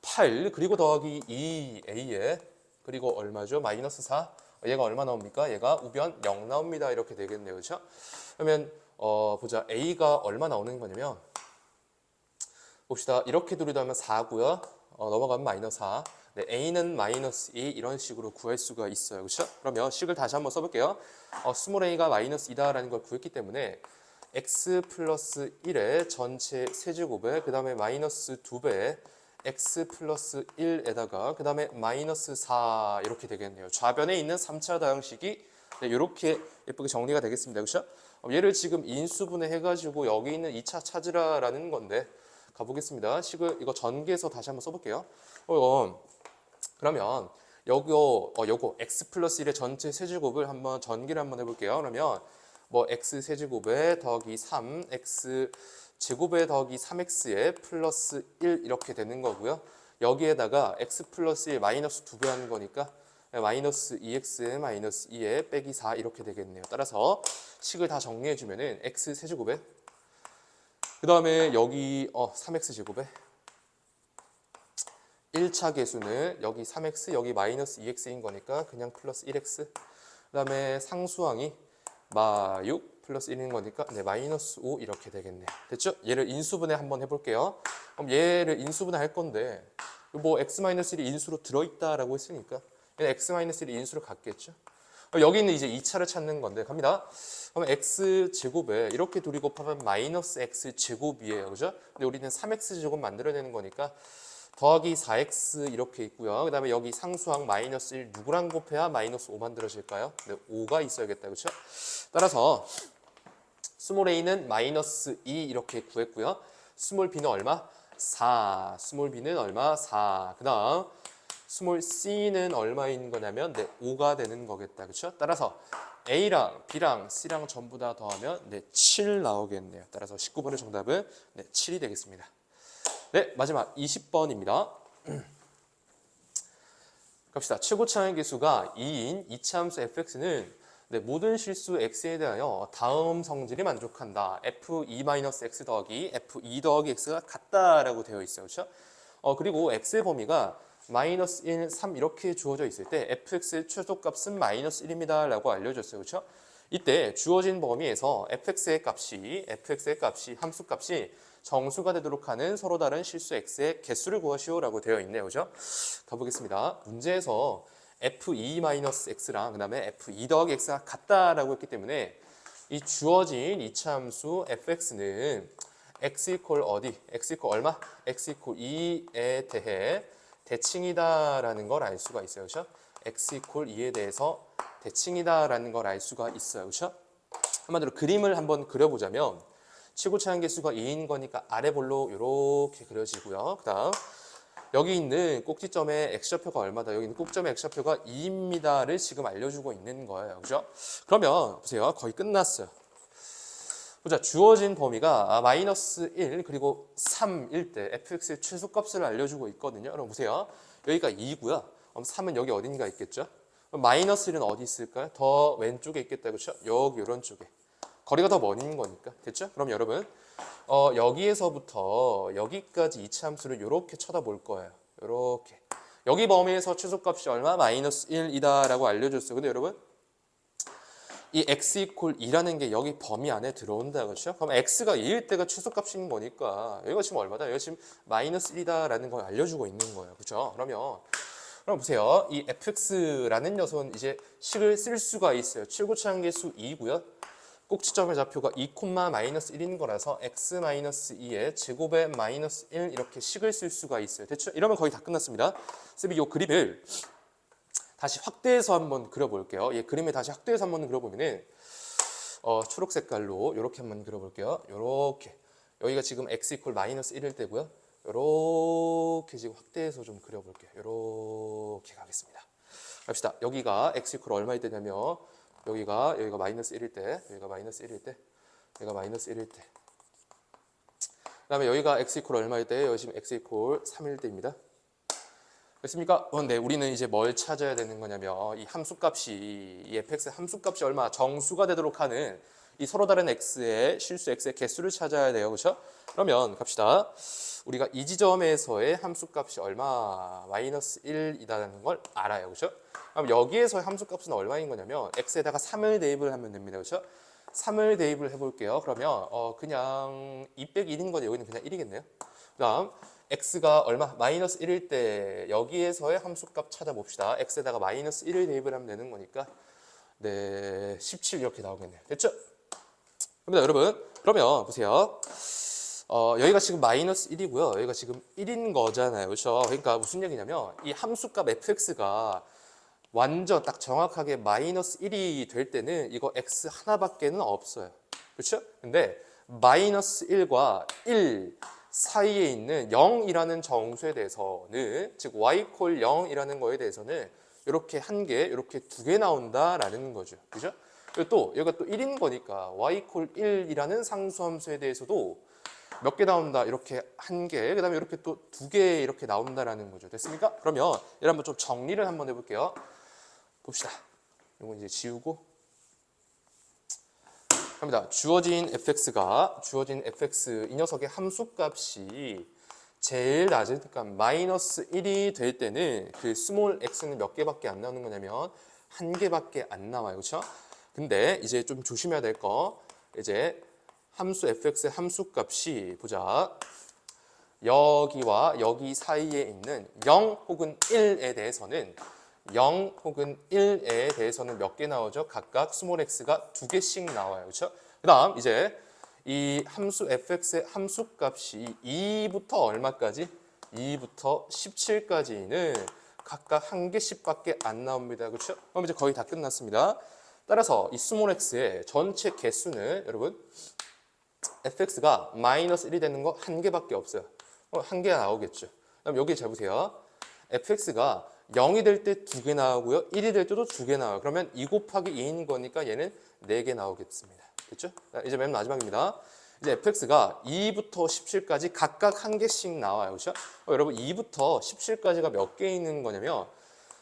8 그리고 더하기 2a에 그리고 얼마죠? 마이너스 4. 얘가 얼마 나옵니까? 얘가 우변 0 나옵니다. 이렇게 되겠네요. 그렇죠? 그러면 보자. a가 얼마 나오는 거냐면 봅시다. 이렇게 둘이 더하면 4고요. 넘어가면 마이너스 4. 네, a는 마이너스 2 이런 식으로 구할 수가 있어요. 그렇죠? 그러면 식을 다시 한번 써볼게요. 스몰 a가 마이너스 2다라는 걸 구했기 때문에 x 플러스 1의 전체 세제곱에 그 다음에 마이너스 2배 x 플러스 1에다가 그 다음에 마이너스 4 이렇게 되겠네요. 좌변에 있는 3차 다항식이 네, 이렇게 예쁘게 정리가 되겠습니다. 그렇죠? 얘를 지금 인수분해 해가지고 여기 있는 2차 찾으라라는 건데 가보겠습니다. 식을 이거 전개해서 다시 한번 써볼게요. 그러면 요거 x 플러스 1의 전체 세제곱을 한번 전개를 한번 해볼게요. 그러면 x 세제곱에 더하기 3 x 제곱에 더하기 3x에 플러스 1 이렇게 되는 거고요. 여기에다가 x 플러스 1 마이너스 2배 하는 거니까 마이너스 2x 마이너스 2에 빼기 4 이렇게 되겠네요. 따라서 식을 다 정리해 주면은 x 세제곱에 그 다음에 여기 3x 제곱에 1차 계수는 여기 3x 여기 마이너스 2x인 거니까 그냥 플러스 1x 그 다음에 상수항이 마6 플러스 1인 거니까 네, 마이너스 5 이렇게 되겠네요. 됐죠? 얘를 인수분해 한번 해볼게요. 그럼 얘를 인수분해 할 건데 x-1이 인수로 들어있다라고 했으니까 얘는 x-1이 인수로 갔겠죠? 여기 있는 이제 2차를 찾는 건데 갑니다. 그러면 x 제곱에 이렇게 둘이 곱하면 마이너스 x 제곱이에요. 그죠? 근데 우리는 3x 제곱 만들어내는 거니까 더하기 4x 이렇게 있고요. 그 다음에 여기 상수항 마이너스 1 누구랑 곱해야 마이너스 5 만들어질까요? 네, 5가 있어야겠다. 그렇죠? 따라서 스몰 a는 마이너스 2 이렇게 구했고요. 스몰 b는 얼마? 4. 스몰 b는 얼마? 4. 그 다음 스몰 c는 얼마인 거냐면 네, 5가 되는 거겠다. 그렇죠? 따라서 a랑 b랑 c랑 전부 다 더하면 네, 7 나오겠네요. 따라서 19번의 정답은 네, 7이 되겠습니다. 네, 마지막 20번입니다. 갑시다. 최고차항의 계수가 2인 이차함수 fx는 네, 모든 실수 x에 대하여 다음 성질이 만족한다. f2-x 더하기 f2 더하기 x가 같다라고 되어 있어요. 그렇죠? 그리고 x의 범위가 마이너스 1, 3 이렇게 주어져 있을 때 fx의 최소값은 마이너스 1입니다. 라고 알려줬어요. 그렇죠? 이때 주어진 범위에서 fx의 값이 함수값이 정수가 되도록 하는 서로 다른 실수 x의 개수를 구하시오라고 되어 있네요. 그죠? 가보겠습니다. 문제에서 f2-x랑 그 다음에 f2 더하기 x가 같다라고 했기 때문에 이 주어진 이차함수 fx는 x 이퀄 어디? x 이퀄 얼마? x 이퀄 2에 대해 대칭이다라는 걸 알 수가 있어요. 그죠? x 이퀄 2에 대해서 대칭이다라는 걸 알 수가 있어요. 그죠? 한마디로 그림을 한번 그려보자면 최고차항 계수가 2인 거니까 아래 볼로 이렇게 그려지고요. 그 다음 여기 있는 꼭지점의 x좌표가 얼마다? 여기 있는 꼭지점의 x좌표가 2입니다를 지금 알려주고 있는 거예요. 그죠? 그러면 보세요. 거의 끝났어요. 보자. 주어진 범위가 마이너스 1 그리고 3일 때 fx의 최소값을 알려주고 있거든요. 그럼 보세요. 여기가 2고요. 그럼 3은 여기 어딘가 있겠죠? 그럼 마이너스 1은 어디 있을까요? 더 왼쪽에 있겠다. 그렇죠? 여기 이런 쪽에. 거리가 더 먼 거니까. 됐죠? 그럼 여러분 여기에서부터 여기까지 이차함수를 이렇게 쳐다볼 거예요. 이렇게. 여기 범위에서 최소값이 얼마? 마이너스 1이다 라고 알려줬어요. 근데 여러분 이 x 이퀄 2라는 게 여기 범위 안에 들어온다. 그렇죠? 그럼 x가 2일 때가 최소값인 거니까 여기가 지금 얼마다? 여기가 지금 마이너스 1이다 라는 걸 알려주고 있는 거예요. 그렇죠? 그러면 그럼 보세요. 이 fx라는 녀석은 이제 식을 쓸 수가 있어요. 칠구차항계수 2고요. 꼭지점의 좌표가 2,-1인 거라서 x-2의 제곱의 -1 이렇게 식을 쓸 수가 있어요. 됐죠? 이러면 거의 다 끝났습니다. 선생님이 이 그림을 다시 확대해서 한번 그려볼게요. 예, 그림을 다시 확대해서 한번 그려보면은 초록 색깔로 이렇게 한번 그려볼게요. 이렇게 여기가 지금 x 이퀄 -1일 때고요. 이렇게 지금 확대해서 좀 그려볼게요. 이렇게 가겠습니다. 갑시다. 여기가 x 이퀄 얼마일 때냐면 여기가 -1일 때, 여기가 -1일 때, 여기가 -1일 때. 그다음에 여기가 x 이퀄 얼마일 때? 여기 지금 x 이퀄 3일 때입니다. 됐습니까? 네, 우리는 이제 뭘 찾아야 되는 거냐면 이 함수값이 이 fx 함수값이 얼마 정수가 되도록 하는 이 서로 다른 x의 실수 x의 개수를 찾아야 돼요. 그렇죠? 그러면 갑시다. 우리가 이 지점에서의 함수값이 얼마 -1이라는 걸 알아요. 그렇죠? 그럼 여기에서의 함수값은 얼마인 거냐면 x에다가 3을 대입을 하면 됩니다. 그렇죠? 3을 대입을 해볼게요. 그러면 그냥 2 빼기 1인 거죠. 여기는 그냥 1이겠네요. 그다음 x가 얼마? -1일 때 여기에서의 함수값 찾아봅시다. x에다가 -1을 대입을 하면 되는 거니까 네, 17 이렇게 나오겠네요. 됐죠? 그럽니다, 여러분. 그러면 보세요. 여기가 지금 -1이고요. 여기가 지금 1인 거잖아요. 그렇죠? 그러니까 무슨 얘기냐면 이 함수값 fx가 완전 딱 정확하게 -1이 될 때는 이거 x 하나밖에는 없어요. 그렇죠? 근데 -1과 1 사이에 있는 0이라는 정수에 대해서는 즉 y = 0이라는 거에 대해서는 이렇게 한 개, 이렇게 두 개 나온다라는 거죠. 그죠? 그리고 또 여기가 또 1인 거니까 y = 1이라는 상수함수에 대해서도 몇 개 나온다. 이렇게 한 개, 그다음에 이렇게 또 두 개 이렇게 나온다라는 거죠. 됐습니까? 그러면 얘를 한번 좀 정리를 한번 해볼게요. 봅시다. 이거 이제 지우고 합니다. 주어진 fx 이 녀석의 함수값이 제일 낮은 값 -1이 될 때는 그 스몰 x는 몇 개밖에 안 나오는 거냐면 한 개밖에 안 나와요. 그렇죠? 근데 이제 좀 조심해야 될 거 이제 함수 fx의 함수값이 보자. 여기와 여기 사이에 있는 0 혹은 1에 대해서는 0 혹은 1에 대해서는 몇 개 나오죠? 각각 스몰 x가 두 개씩 나와요. 그렇죠? 그다음 이제 이 함수 fx의 함수값이 2부터 얼마까지? 2부터 17까지는 각각 한 개씩밖에 안 나옵니다. 그렇죠? 그럼 이제 거의 다 끝났습니다. 따라서 이 스몰 x의 전체 개수는 여러분 fx가 -1이 되는 거 한 개밖에 없어요. 한 개가 나오겠죠. 그럼 여기 잘 보세요. fx가 0이 될 때 두 개 나오고요. 1이 될 때도 두 개 나와요. 그러면 2 곱하기 2인 거니까 얘는 4개 나오겠습니다. 됐죠? 이제 맨 마지막입니다. 이제 fx가 2부터 17까지 각각 한 개씩 나와요. 그렇죠? 여러분 2부터 17까지가 몇 개 있는 거냐면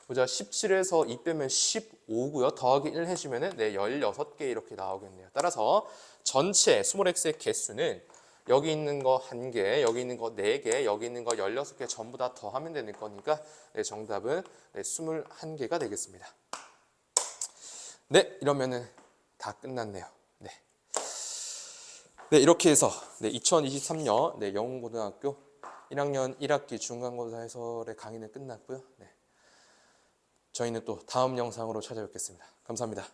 보자. 17에서 2 빼면 15고요. 더하기 1 해주면은 네, 16개 이렇게 나오겠네요. 따라서 전체 스몰 x의 개수는 여기 있는 거 1개, 여기 있는 거 4개, 여기 있는 거 16개 전부 다 더하면 되는 거니까 네, 정답은 네, 21개가 되겠습니다. 네, 이러면은 다 끝났네요. 네. 네, 이렇게 해서 네, 2023년 네, 영흥고등학교 1학년 1학기 중간고사 해설의 강의는 끝났고요. 네. 저희는 또 다음 영상으로 찾아뵙겠습니다. 감사합니다.